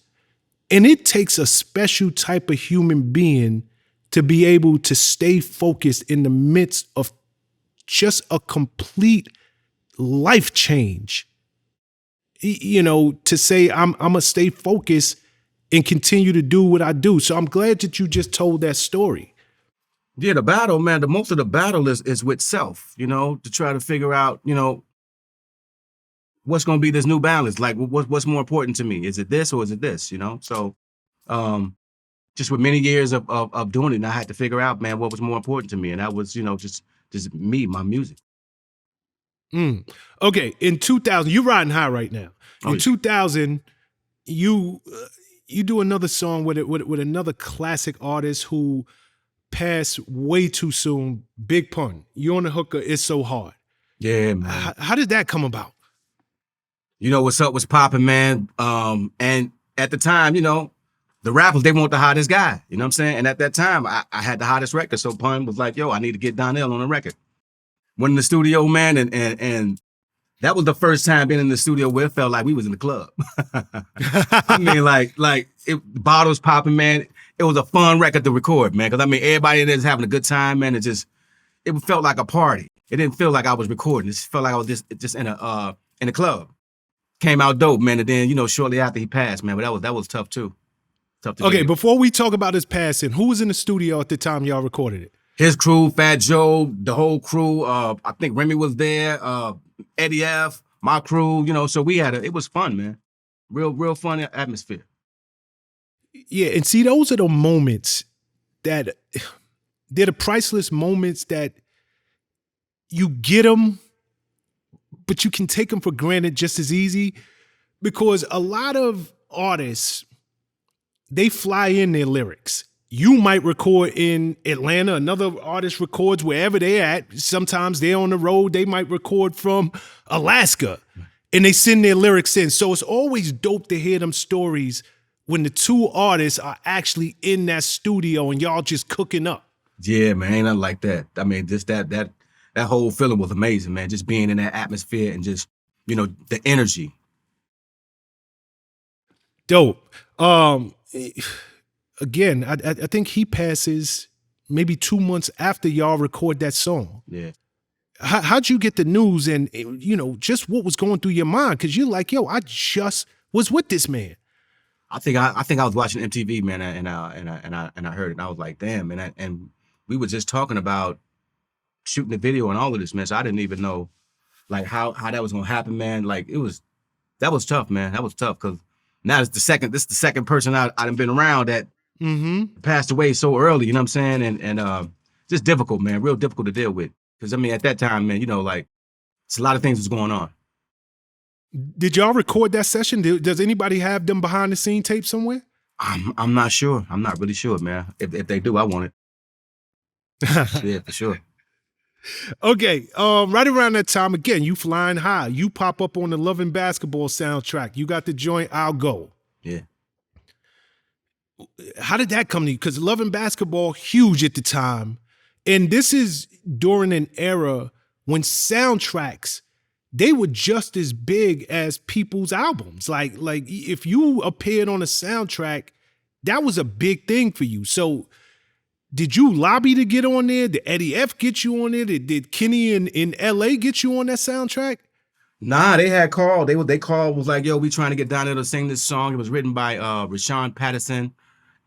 and it takes a special type of human being to be able to stay focused in the midst of just a complete life change. You know, to say I'm gonna stay focused and continue to do what I do. So I'm glad that you just told that story. Yeah, the battle, man, the most of the battle is with self, you know, to try to figure out, you know, what's going to be this new balance? Like, what's more important to me? Is it this or is it this, you know? So just with many years of doing it, I had to figure out, man, what was more important to me. And that was, you know, just me, my music. Okay, in 2000, you're riding high right now. In 2000, you do another song with another classic artist who passed way too soon, Big Pun. You on the Hooker, It's So Hard. Yeah, man. How did that come about? You know, what's up was popping, man. And at the time, you know, the rappers, they want the hottest guy. You know what I'm saying? And at that time, I had the hottest record. So Pun was like, yo, I need to get Donell on the record. Went in the studio, man, and that was the first time being in the studio where it felt like we was in the club. I mean, like bottles popping, man. It was a fun record to record, man. Because I mean, everybody in there is having a good time, man. It felt like a party. It didn't feel like I was recording. It felt like I was just in a club. Came out dope, man. And then, you know, shortly after he passed, man. But that was tough too. Tough to Okay, do. before we talk about his passing, who was in the studio at the time y'all recorded it? His crew, Fat Joe, the whole crew. I think Remy was there. Eddie F, my crew. You know, so we had it was fun, man. Real fun atmosphere. Yeah, and see, those are the moments that they're the priceless moments that you get them, but you can take them for granted just as easy, because a lot of artists, they fly in their lyrics. You might record in Atlanta, another artist records wherever they're at. Sometimes they're on the road, they might record from Alaska, and they send their lyrics in. So it's always dope to hear them stories when the two artists are actually in that studio and y'all just cooking up. Yeah, man, ain't nothing like that. I mean, just that whole feeling was amazing, man. Just being in that atmosphere and just, you know, the energy. Dope. Again, I think he passes maybe 2 months after y'all record that song. Yeah. How'd you get the news and, you know, just what was going through your mind? Because you're like, yo, I just was with this man. I think I was watching MTV, man, and I heard it, and I was like, damn, and we were just talking about shooting the video and all of this, man. So I didn't even know, like, how that was gonna happen, man. Like, that was tough, man. That was tough because now this is the second person I done been around that passed away so early. You know what I'm saying? And just difficult, man. Real difficult to deal with. Because I mean, at that time, man, you know, like, it's a lot of things was going on. Did y'all record that session? Does anybody have them behind the scene tape somewhere? I'm not sure. I'm not really sure, man. If they do, I want it. Yeah, for sure. Okay, right around that time, again, you flying high. You pop up on the Love and Basketball soundtrack. You got the joint, I'll Go. Yeah. How did that come to you? Because Love and Basketball, huge at the time. And this is during an era when soundtracks, they were just as big as people's albums. Like if you appeared on a soundtrack, that was a big thing for you. So did you lobby to get on there? Did Eddie F get you on there? Did Kenny in LA get you on that soundtrack? Nah, they had called. They called, was like, yo, we trying to get down there to sing this song. It was written by Rashawn Patterson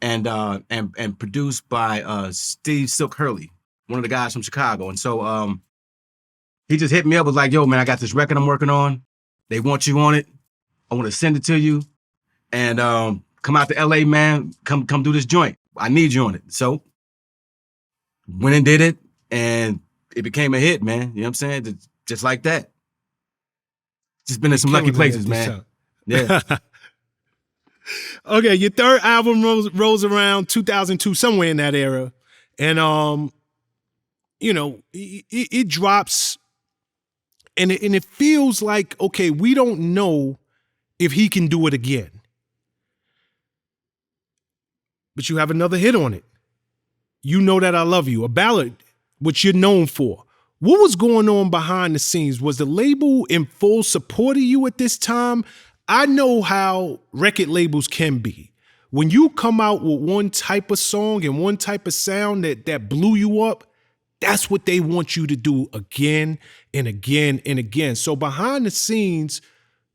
and produced by Steve Silk Hurley, one of the guys from Chicago. And so he just hit me up, was like, yo, man, I got this record I'm working on. They want you on it. I want to send it to you. And come out to LA, man. Come do this joint. I need you on it. So went and did it, and it became a hit, man. You know what I'm saying? Just like that. Just been in some lucky places, man. Yeah. Okay, your third album rolls around 2002, somewhere in that era. And, you know, it drops, and it feels like, okay, we don't know if he can do it again. But you have another hit on it. You Know That I Love You, a ballad, which you're known for. What was going on behind the scenes? Was the label in full support of you at this time? I know how record labels can be. When you come out with one type of song and one type of sound that blew you up, that's what they want you to do again and again and again. So behind the scenes,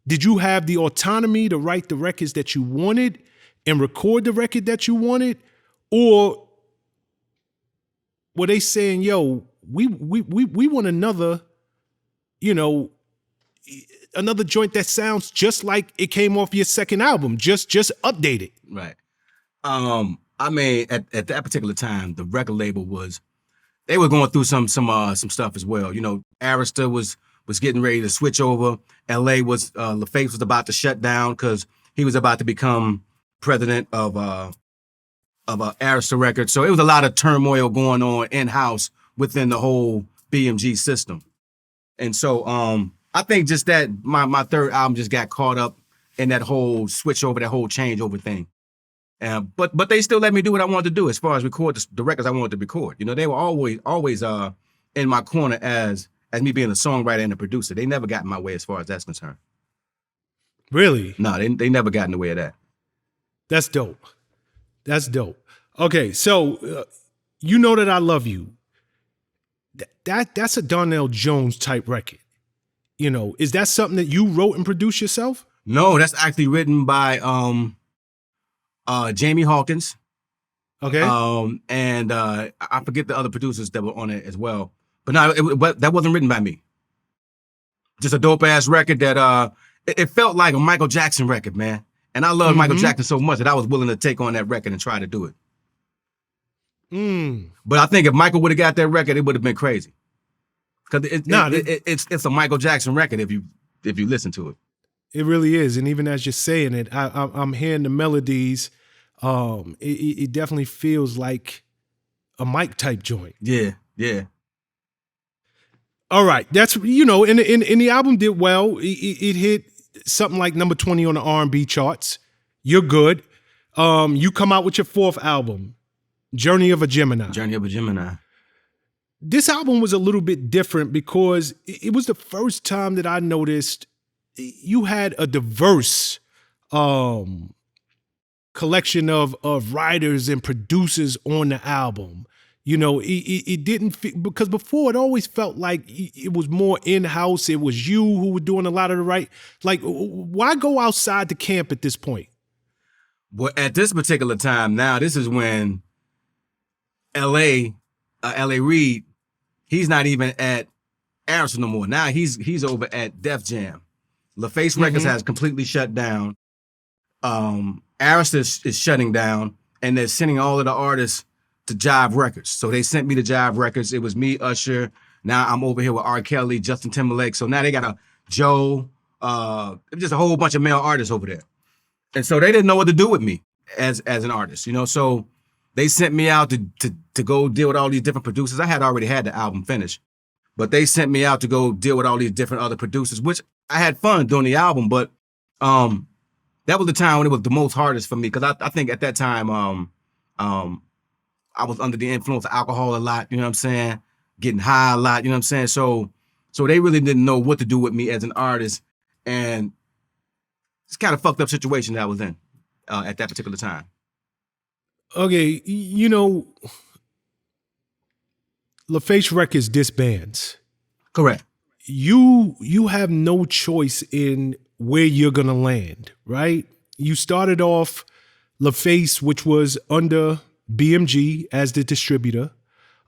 did you have the autonomy to write the records that you wanted and record the record that you wanted? Or were they saying, yo, we want another, you know, another joint that sounds just like it came off your second album, just updated? Right. I mean, at that particular time, the record label they were going through some stuff as well. You know, Arista was getting ready to switch over. LA LaFace was about to shut down because he was about to become president of Arista Records. So it was a lot of turmoil going on in-house within the whole BMG system. And so I think just that my third album just got caught up in that whole switch over, that whole changeover thing. But they still let me do what I wanted to do as far as record the records I wanted to record. You know, they were always in my corner as me being a songwriter and a producer. They never got in my way as far as that's concerned. Really? No, they never got in the way of that. That's dope. That's dope. Okay, so You Know That I Love You. That's a Donell Jones type record. You know, is that something that you wrote and produced yourself? No, that's actually written by Jamie Hawkins. Okay. And I forget the other producers that were on it as well. But no, that wasn't written by me. Just a dope ass record that it felt like a Michael Jackson record, man. And I love Michael Jackson so much that I was willing to take on that record and try to do it. But I think if Michael would have got that record, it would have been crazy. Because it's a Michael Jackson record if you listen to it. It really is. And even as you're saying it, I'm hearing the melodies. It definitely feels like a Mike type joint. Yeah, yeah. All right, that's, you know, and the album did well. It hit something like number 20 on the R&B charts. You're good. You come out with your fourth album, Journey of a Gemini. Journey of a Gemini. This album was a little bit different because it was the first time that I noticed you had a diverse collection of writers and producers on the album. You know, it didn't because before it always felt like it was more in-house. It was you who were doing a lot of the right. Like, why go outside the camp at this point? Well, at this particular time now, this is when L.A. Reid, he's not even at Arista no more. Now he's over at Def Jam. LaFace Records has completely shut down. Arista is shutting down, and they're sending all of the artists to Jive Records. So they sent me to Jive Records. It was me, Usher. Now I'm over here with R. Kelly, Justin Timberlake. So now they got a Joe, just a whole bunch of male artists over there. And so they didn't know what to do with me as an artist, you know. So they sent me out to go deal with all these different producers. I had already had the album finished. But they sent me out to go deal with all these different other producers, which I had fun doing the album. But that was the time when it was the most hardest for me, because I think at that time I was under the influence of alcohol a lot. You know what I'm saying? Getting high a lot. You know what I'm saying? So they really didn't know what to do with me as an artist, and it's kind of fucked up situation that I was in at that particular time. Okay, LaFace Records disbands. Correct. You have no choice in where you're gonna land, right? You started off LaFace, which was under BMG as the distributor,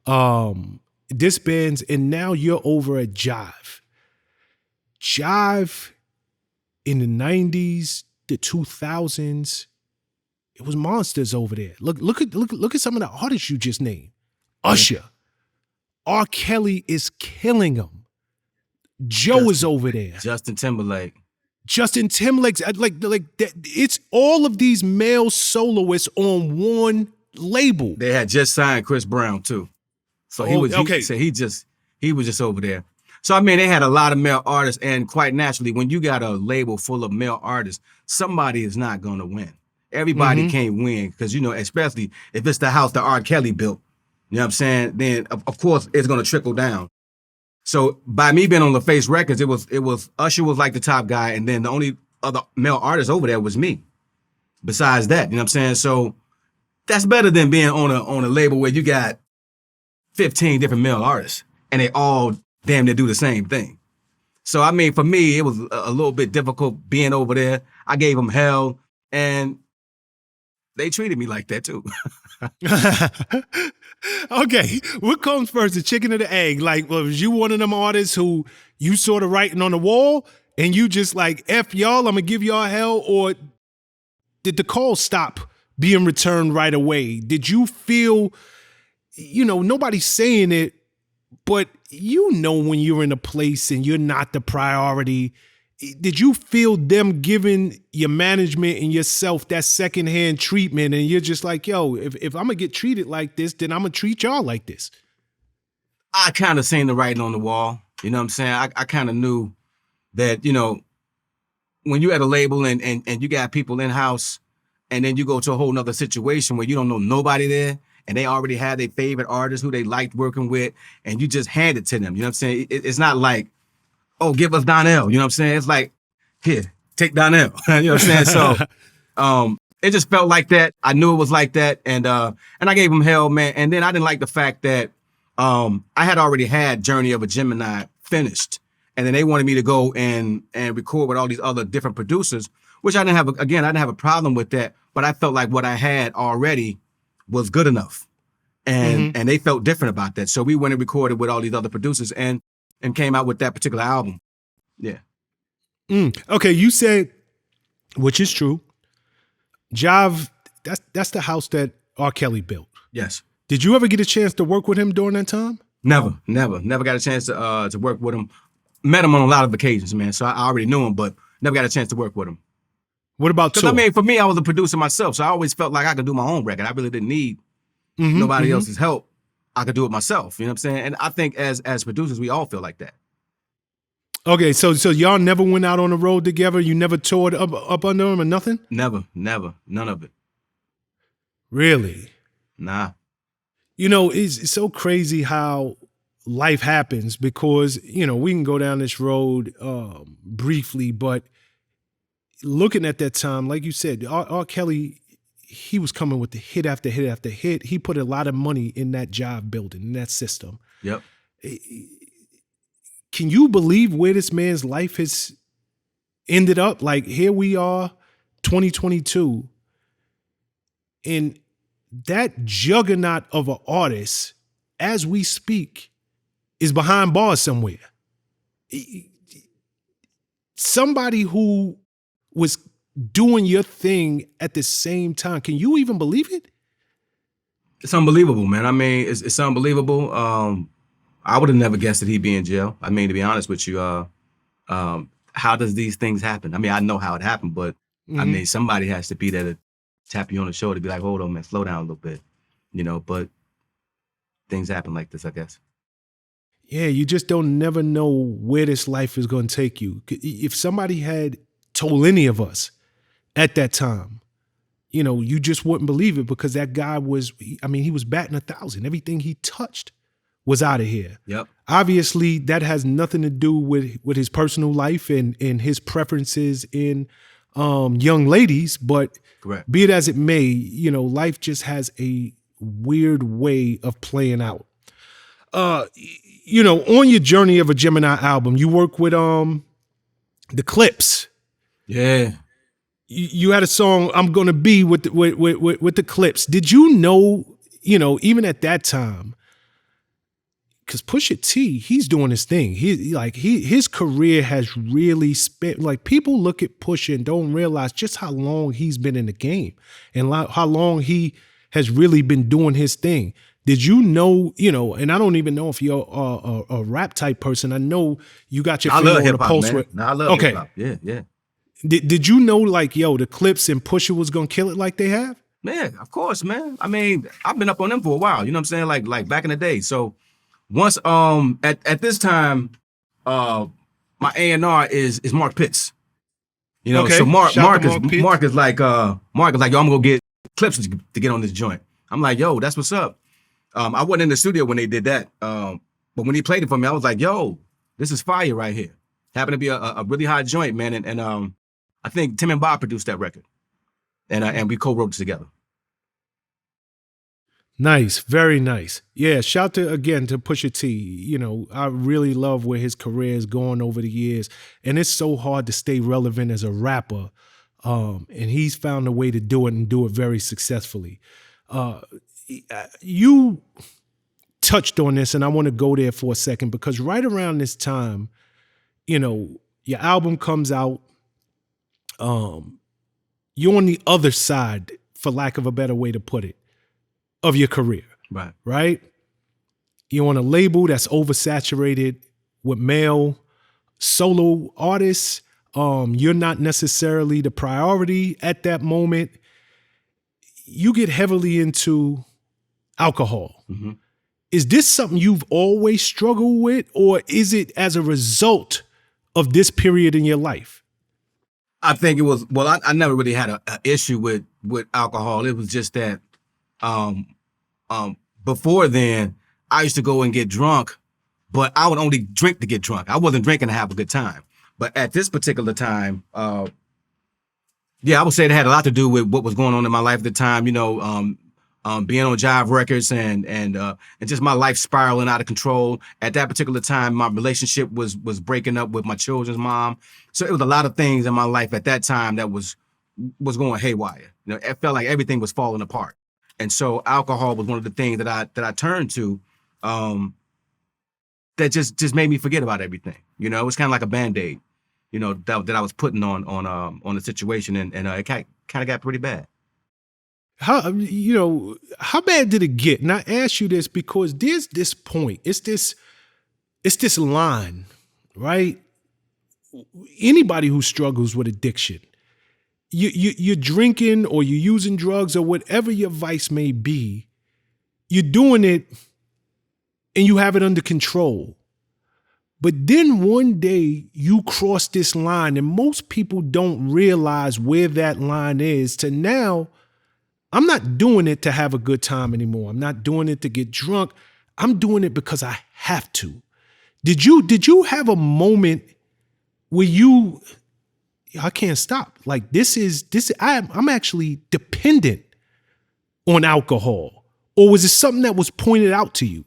disbands, and now you're over at Jive. Jive in the 90s, the 2000s, it was monsters over there. Look at some of the artists you just named. Usher. R. Kelly is killing them. Joe is over there. Justin Timberlake. Like it's all of these male soloists on one label. They had just signed Chris Brown too. So he was just over there. So I mean, they had a lot of male artists, and quite naturally, when you got a label full of male artists, somebody is not gonna win. Everybody can't win, because especially if it's the house that R. Kelly built, you know what I'm saying? Then of course it's gonna trickle down. So by me being on LaFace Records, it was Usher was like the top guy, and then the only other male artist over there was me. Besides that, you know what I'm saying? So that's better than being on a label where you got 15 different male artists and they all damn near do the same thing. So I mean, for me, it was a little bit difficult being over there. I gave them hell, and they treated me like that too. Okay, what comes first, the chicken or the egg? Like, was you one of them artists who you sort of writing on the wall and you just like, F y'all, I'm gonna give y'all hell? Or did the call stop being returned right away? Did you feel, nobody's saying it, but when you're in a place and you're not the priority, did you feel them giving your management and yourself that secondhand treatment, and you're just like, yo, if I'm gonna get treated like this, then I'm gonna treat y'all like this? I kind of seen the writing on the wall. You know what I'm saying? I kind of knew that, when you at a label and you got people in-house, and then you go to a whole nother situation where you don't know nobody there, and they already had their favorite artists who they liked working with, and you just hand it to them. You know what I'm saying? It's not like, oh, give us Donell. You know what I'm saying? It's like, here, take Donell. You know what I'm saying? So it just felt like that. I knew it was like that. And I gave him hell, man. And then I didn't like the fact that I had already had Journey of a Gemini finished. And then they wanted me to go and record with all these other different producers, which I didn't have a problem with that. But I felt like what I had already was good enough. And they felt different about that. So we went and recorded with all these other producers and came out with that particular album. Yeah. Okay, you said, which is true, Jive, that's the house that R. Kelly built. Yes. Did you ever get a chance to work with him during that time? Never got a chance to work with him. Met him on a lot of occasions, man. So I already knew him, but never got a chance to work with him. What about tour? Because I mean, for me, I was a producer myself, so I always felt like I could do my own record. I really didn't need nobody else's help. I could do it myself. You know what I'm saying? And I think as producers, we all feel like that. Okay, so y'all never went out on the road together? You never toured up under him or nothing? Never, none of it. Really? Nah. It's so crazy how life happens, because, we can go down this road briefly, but looking at that time, like you said, R. Kelly, he was coming with the hit after hit after hit. He put a lot of money in that Jive building, in that system. Yep. Can you believe where this man's life has ended up? Like, here we are, 2022, and that juggernaut of an artist, as we speak, is behind bars somewhere. Somebody who was doing your thing at the same time. Can you even believe it? It's unbelievable, man. I mean, it's unbelievable. I would have never guessed that he'd be in jail. I mean, to be honest with you, how does these things happen? I mean, I know how it happened, but I mean, somebody has to be there to tap you on the shoulder to be like, hold on, man, slow down a little bit, but things happen like this, I guess. Yeah, you just don't never know where this life is going to take you. If somebody had told any of us at that time, you just wouldn't believe it, because that guy was, he was batting 1,000. Everything he touched was out of here. Yep. Obviously, that has nothing to do with his personal life and his preferences in young ladies. But Correct. be it as it may, life just has a weird way of playing out. On your Journey of a Gemini album, you work with the Clipse. Yeah. You had a song, "I'm Gonna Be" with the Clipse. Did you know, even at that time, because Pusha T, he's doing his thing. His career has really spent, like, people look at Pusha and don't realize just how long he's been in the game and how long he has really been doing his thing. Did you know, and I don't even know if you're a rap type person. I know you got your finger on the pulse. Man. I love hip hop. Yeah. Did you know, like, the Clipse and Pusha was gonna kill it like they have? Man, of course, man. I've been up on them for a while. You know what I'm saying? Like back in the day. So once at this time, my A&R is Mark Pitts. Okay. So Mark is like, yo, I'm gonna go get Clipse to get on this joint. I'm like, yo, that's what's up. I wasn't in the studio when they did that. But when he played it for me, I was like, yo, this is fire right here. Happened to be a really hot joint, man. And I think Tim and Bob produced that record. And we co-wrote it together. Nice, very nice. Yeah, shout again to Pusha T. I really love where his career is going over the years, and it's so hard to stay relevant as a rapper. And he's found a way to do it and do it very successfully. You touched on this, and I want to go there for a second, because right around this time, your album comes out. You're on the other side, for lack of a better way to put it, of your career. Right? You're on a label that's oversaturated with male solo artists. You're not necessarily the priority at that moment. You get heavily into alcohol. Mm-hmm. Is this something you've always struggled with, or is it as a result of this period in your life? I think it was, well, I never really had an issue with alcohol. It was just that before then, I used to go and get drunk, but I would only drink to get drunk. I wasn't drinking to have a good time. But at this particular time, I would say it had a lot to do with what was going on in my life at the time, being on Jive Records and just my life spiraling out of control. At that particular time, my relationship was breaking up with my children's mom. So it was a lot of things in my life at that time that was going haywire. It felt like everything was falling apart. And so alcohol was one of the things that I turned to that just made me forget about everything. It was kind of like a Band-Aid, that I was putting on the situation, and it kind of got pretty bad. How bad did it get? And I ask you this because there's this point. It's this line, right? Anybody who struggles with addiction, you're drinking or you're using drugs or whatever your vice may be, you're doing it and you have it under control. But then one day you cross this line, and most people don't realize where that line is, to now, I'm not doing it to have a good time anymore. I'm not doing it to get drunk. I'm doing it because I have to. Did you have a moment where I can't stop? Like, I'm actually dependent on alcohol? Or was it something that was pointed out to you?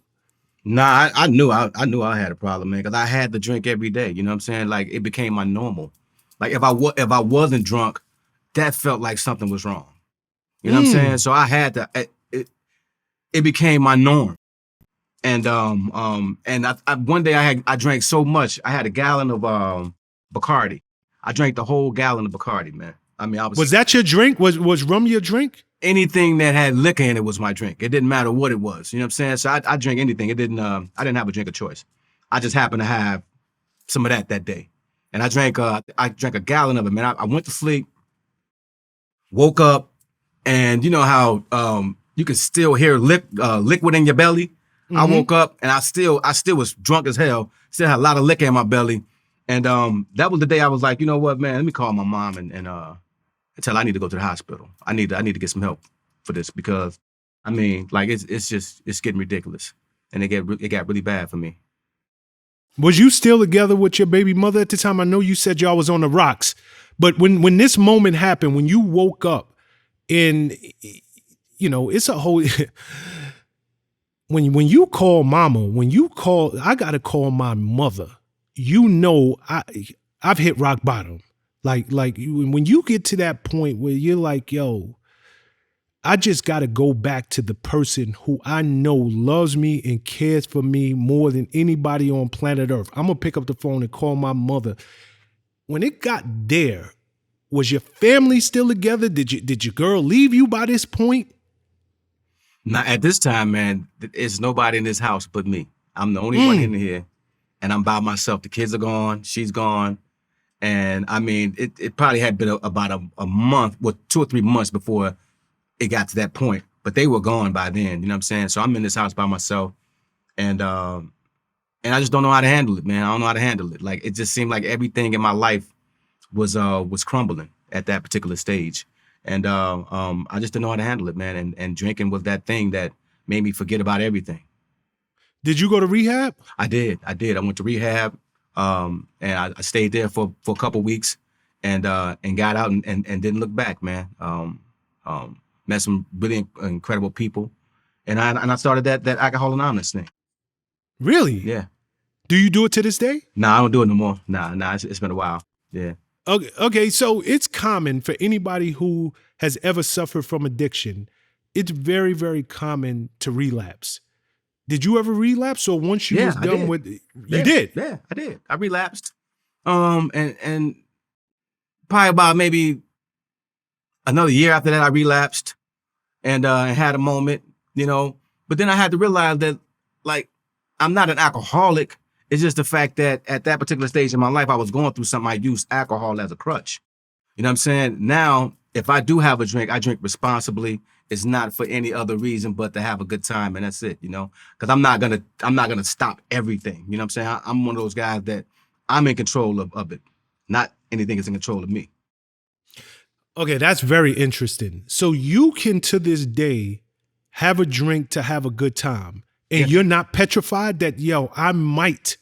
Nah, I knew I had a problem, man, because I had to drink every day. You know what I'm saying? Like, it became my normal. Like, if I wasn't drunk, that felt like something was wrong. You know what I'm saying? So I had to. It became my norm. And I one day I drank so much. I had a gallon of Bacardi. I drank the whole gallon of Bacardi, man. Was that your drink? Was rum your drink? Anything that had liquor in it was my drink. It didn't matter what it was. You know what I'm saying? So I drank anything. It didn't. I didn't have a drink of choice. I just happened to have some of that day, and I drank a gallon of it, man. I went to sleep, woke up, and you know how you can still hear liquid in your belly. I woke up and I still was drunk as hell. Still had a lot of liquor in my belly. And that was the day I was like, you know what, man, let me call my mom and tell her I need to go to the hospital. I need to get some help for this because I mean, like it's getting ridiculous. And it got really bad for me. Was you still together with your baby mother at the time? I know you said y'all was on the rocks, but when this moment happened, when you woke up, and it's a whole. when you call mama, I gotta call my mother. I've hit rock bottom. Like when you get to that point where you're like, yo, I just got to go back to the person who I know loves me and cares for me more than anybody on planet Earth. I'm going to pick up the phone and call my mother. When it got there, was your family still together? Did your girl leave you by this point? Not at this time, man. It's nobody in this house but me. I'm the only one in here, and I'm by myself. The kids are gone. She's gone. And I mean, it probably had been about a month, 2 or 3 months before it got to that point, but they were gone by then. You know what I'm saying? So I'm in this house by myself, and I just don't know how to handle it, man. I don't know how to handle it. Like it just seemed like everything in my life was crumbling at that particular stage, and I just didn't know how to handle it, man. And drinking was that thing that made me forget about everything. Did you go to rehab? I did. I went to rehab, and I stayed there for a couple weeks, and got out and didn't look back, man. Met some really incredible people, and I started that Alcohol Anonymous thing. Really? Yeah. Do you do it to this day? Nah, I don't do it no more. Nah, it's been a while. Yeah. Okay, so it's common for anybody who has ever suffered from addiction. It's very, very common to relapse. Did you ever relapse, or once you was done with it, you did? Yeah, I did. I relapsed. And probably about maybe another year after that, I relapsed and had a moment, But then I had to realize that, like, I'm not an alcoholic. It's just the fact that at that particular stage in my life, I was going through something. I used alcohol as a crutch. You know what I'm saying? Now, if I do have a drink, I drink responsibly. It's not for any other reason but to have a good time, and that's it, Because I'm not gonna stop everything. You know what I'm saying? I'm one of those guys that I'm in control of it. Not anything is in control of me. Okay, that's very interesting. So you can, to this day, have a drink to have a good time, and you're not petrified that, I might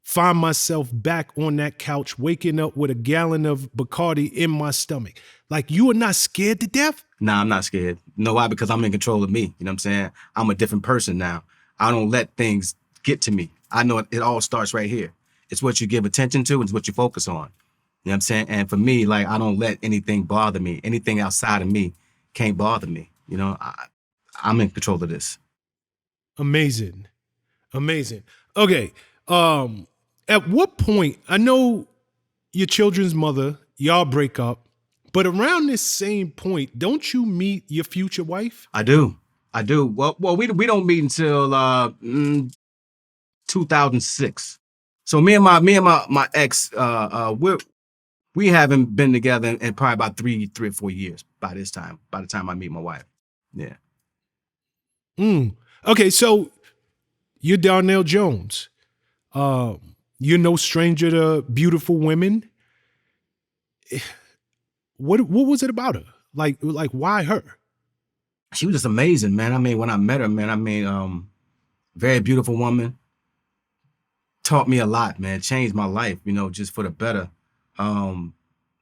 find myself back on that couch, waking up with a gallon of Bacardi in my stomach. Like, you are not scared to death? Nah, I'm not scared. You know why? Because I'm in control of me. You know what I'm saying? I'm a different person now. I don't let things get to me. I know it all starts right here. It's what you give attention to and it's what you focus on. You know what I'm saying? And for me, like, I don't let anything bother me. Anything outside of me can't bother me. I'm in control of this. Amazing. Okay. At what point, I know your children's mother, y'all break up, but around this same point, don't you meet your future wife? I do. Well, we don't meet until 2006. So me and my ex, we haven't been together in probably about three or 4 years by this time. By the time I meet my wife, yeah. Okay, so you're Donell Jones. You're no stranger to beautiful women. What was it about her? Like why her? She was just amazing, man. I mean, when I met her, man, very beautiful woman. Taught me a lot, man. Changed my life, just for the better.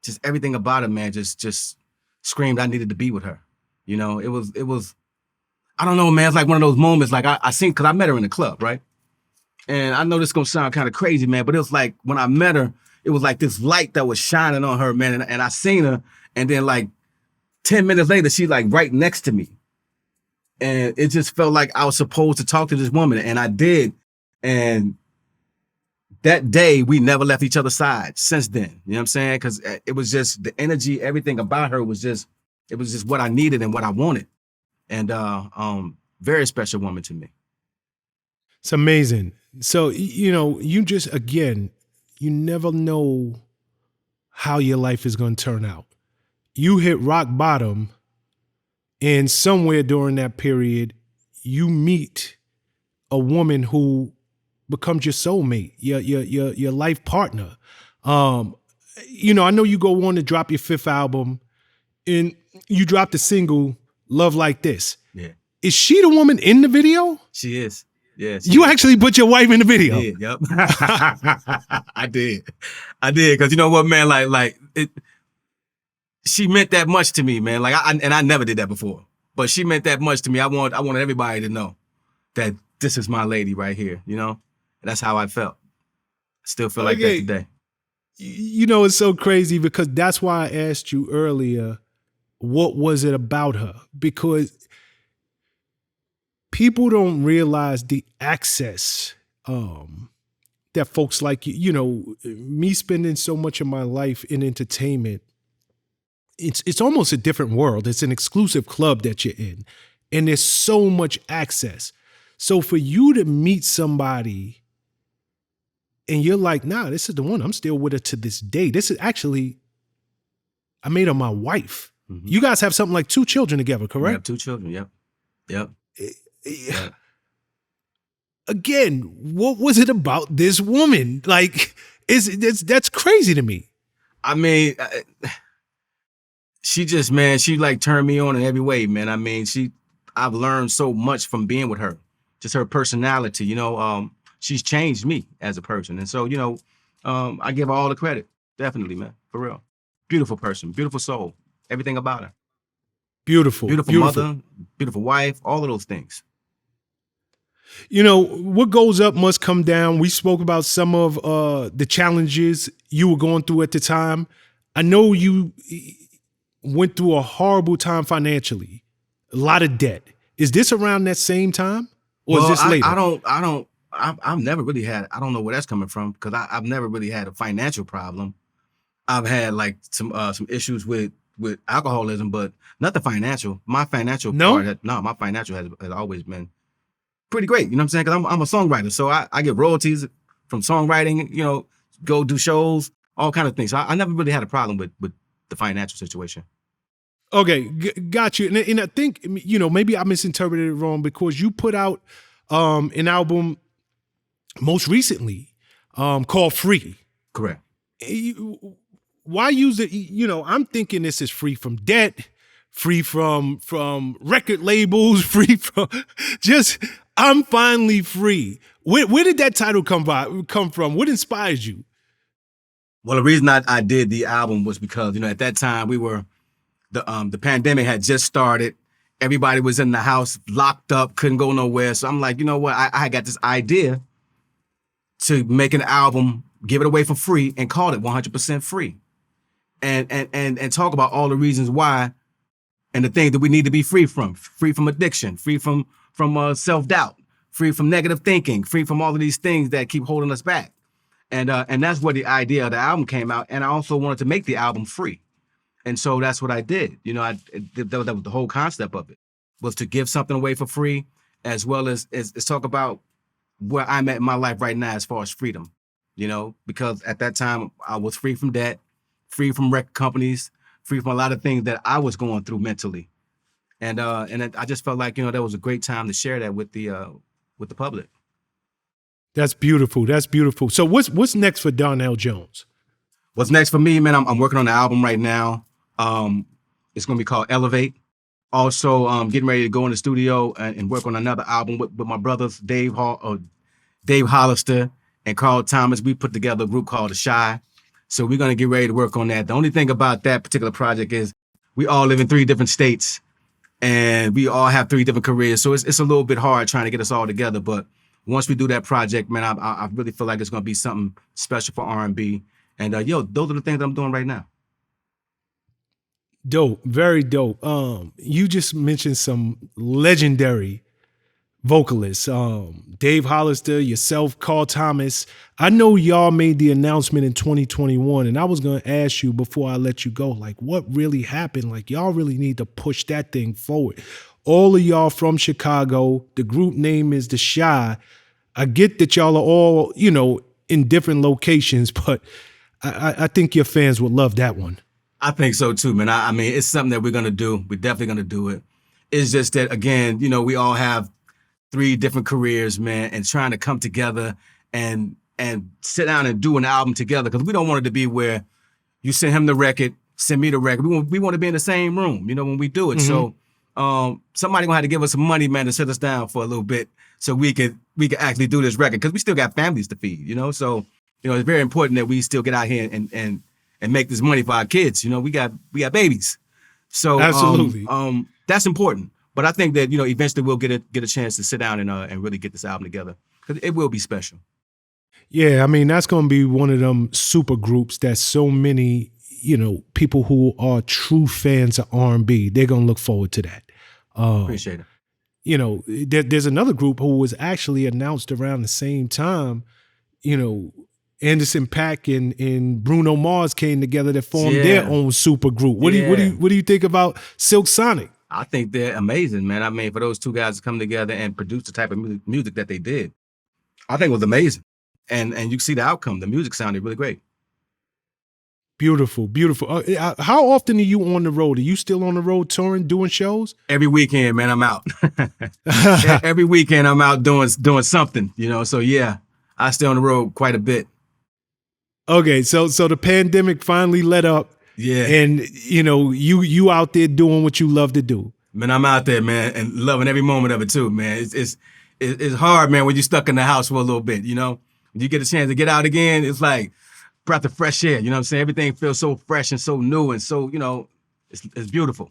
Just everything about her, man, just screamed I needed to be with her. It was, I don't know, man. It's like one of those moments, like I seen, because I met her in the club, right? And I know this is going to sound kind of crazy, man, but it was like when I met her, it was like this light that was shining on her, man. And I seen her, and then like 10 minutes later, she's like right next to me. And it just felt like I was supposed to talk to this woman, and I did. And that day, we never left each other's side since then. You know what I'm saying? Because it was just the energy, everything about her was just, it was just what I needed and what I wanted. And very special woman to me. It's amazing. So, you just, again, you never know how your life is going to turn out. You hit rock bottom, and somewhere during that period, you meet a woman who becomes your soulmate, your life partner. Um, I know you go on to drop your 5th album, and you dropped a single, "Love Like This." Yeah. Is she the woman in the video? She is. Yeah. You actually put your wife in the video. I did. Yep. I did. Because you know what, man? Like it. She meant that much to me, man. Like I never did that before, but she meant that much to me. I wanted everybody to know that this is my lady right here. And that's how I felt. I still feel like that today. It's so crazy because that's why I asked you earlier, what was it about her? Because people don't realize the access that folks like me spending so much of my life in entertainment. It's almost a different world. It's an exclusive club that you're in, and there's so much access. So for you to meet somebody and you're like, nah, this is the one. I'm still with her to this day. This is actually, I made her my wife. Mm-hmm. You guys have something like 2 children together, correct? We have 2 children, yep. Yeah. Again, what was it about this woman? Like, that's crazy to me. I mean, she just, man, she like turned me on in every way, man. I mean, I've learned so much from being with her. Just her personality, she's changed me as a person. And so, I give her all the credit. Definitely, man, for real. Beautiful person, beautiful soul, everything about her. Beautiful mother, beautiful wife, all of those things. What goes up must come down. We spoke about some of the challenges you were going through at the time. I know you went through a horrible time financially, a lot of debt. Is this around that same time, or is this later? I've never really had. I don't know where that's coming from because I've never really had a financial problem. I've had like some issues with alcoholism, but nothing financial. My financial my financial has always been pretty great. You know what I'm saying? Because I'm a songwriter, so I get royalties from songwriting. Go do shows, all kind of things. So I never really had a problem with the financial situation. Okay, got you. And I think maybe I misinterpreted it wrong because you put out an album most recently called "Free." Correct. Why use it? I'm thinking this is free from debt, free from record labels, free from I'm finally free. Where did that title come from? What inspired you? Well, the reason I did the album was because, at that time we were, the pandemic had just started. Everybody was in the house, locked up, couldn't go nowhere. So I'm like, you know what? I got this idea to make an album, give it away for free, and call it 100% free. And talk about all the reasons why and the things that we need to be free from addiction, free from self-doubt, free from negative thinking, free from all of these things that keep holding us back. And that's where the idea of the album came out. And I also wanted to make the album free. And so that's what I did. That was the whole concept of it, was to give something away for free, as well as talk about where I'm at in my life right now as far as freedom, because at that time I was free from debt, free from record companies, free from a lot of things that I was going through mentally. And I just felt like, that was a great time to share that with the public. That's beautiful. That's beautiful. So what's next for Donell Jones? What's next for me, man? I'm working on the album right now. It's going to be called Elevate. Also, getting ready to go in the studio and work on another album with my brothers, Dave Hollister and Carl Thomas. We put together a group called The Shy. So we're going to get ready to work on that. The only thing about that particular project is we all live in 3 different states and we all have 3 different careers. So it's a little bit hard trying to get us all together. But once we do that project, man, I really feel like it's going to be something special for R&B. And those are the things that I'm doing right now. Dope. Very dope. You just mentioned some legendary vocalists, Dave Hollister, yourself, Carl Thomas. I know y'all made the announcement in 2021, and I was going to ask you before I let you go, like, what really happened? Like, y'all really need to push that thing forward. All of y'all from Chicago, the group name is The Shy. I get that y'all are all, in different locations, but I think your fans would love that one. I think so too, man. I mean, it's something that we're going to do. We're definitely going to do it. It's just that, again, we all have 3 different careers, man, and trying to come together and sit down and do an album together, because we don't want it to be where you send him the record, send me the record. We want to be in the same room, you know, when we do it. So somebody gonna have to give us some money, man, to sit us down for a little bit so we could actually do this record, because we still got families to feed, you know. So, you know, it's very important that we still get out here and make this money for our kids. You know, we got babies. So absolutely, that's important. But I think that, you know, eventually we'll get a chance to sit down and really get this album together, because it will be special. Yeah, I mean, that's going to be one of them super groups that so many, you know, people who are true fans of R&B, they're going to look forward to that. Appreciate it. You know, there's another group who was actually announced around the same time. You know, Anderson .Paak and Bruno Mars came together that formed their own super group. What do you think about Silk Sonic? I think they're amazing, man. I mean, for those 2 guys to come together and produce the type of music that they did, I think it was amazing. And you see the outcome. The music sounded really great. Beautiful, beautiful. How often are you on the road? Are you still on the road touring, doing shows? Every weekend, man, I'm out. Every weekend I'm out doing something, you know. So yeah, I stay on the road quite a bit. Okay, so the pandemic finally let up. Yeah. And you know, you out there doing what you love to do. Man, I'm out there, man, and loving every moment of it too, man. It's hard, man, when you're stuck in the house for a little bit, you know. When you get a chance to get out again, it's like breath of fresh air. You know what I'm saying? Everything feels so fresh and so new and so, you know, it's beautiful.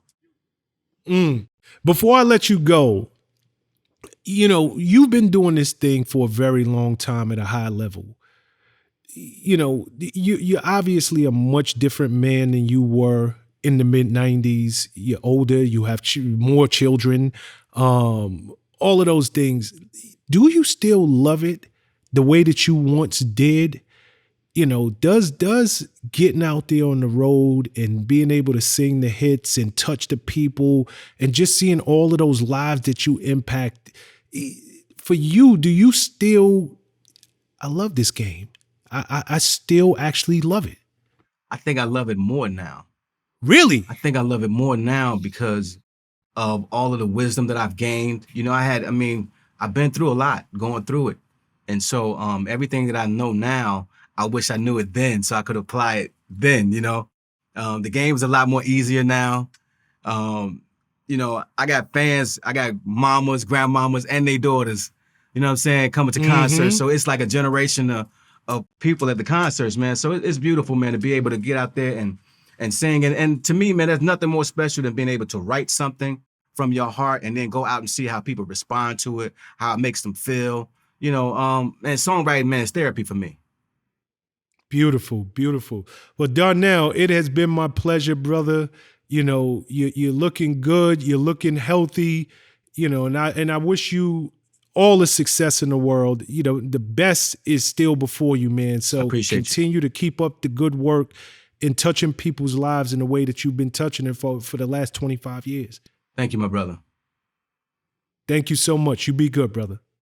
Before I let you go, you know, you've been doing this thing for a very long time at a high level. You know, you're obviously a much different man than you were in the mid-90s. You're older, you have more children, all of those things. Do you still love it the way that you once did? You know, does getting out there on the road and being able to sing the hits and touch the people and just seeing all of those lives that you impact, for you, do you still, I love this game. I still actually love it. I think I love it more now. Really? I think I love it more now because of all of the wisdom that I've gained. You know, I've been through a lot going through it. And so everything that I know now, I wish I knew it then so I could apply it then, you know. The game is a lot more easier now. You know, I got fans, I got mamas, grandmamas, and their daughters, you know what I'm saying, coming to concerts. So it's like a generation of people at the concerts, man. So it's beautiful, man, to be able to get out there and sing. And to me, man, there's nothing more special than being able to write something from your heart and then go out and see how people respond to it, how it makes them feel. You know, and songwriting, man, is therapy for me. Beautiful, beautiful. Well, Donell, it has been my pleasure, brother. You know, you're looking good, you're looking healthy, you know, and I wish you all the success in the world. You know, the best is still before you, man. So continue to keep up the good work in touching people's lives in the way that you've been touching it for the last 25 years. Thank you, my brother. Thank you so much. You be good, brother.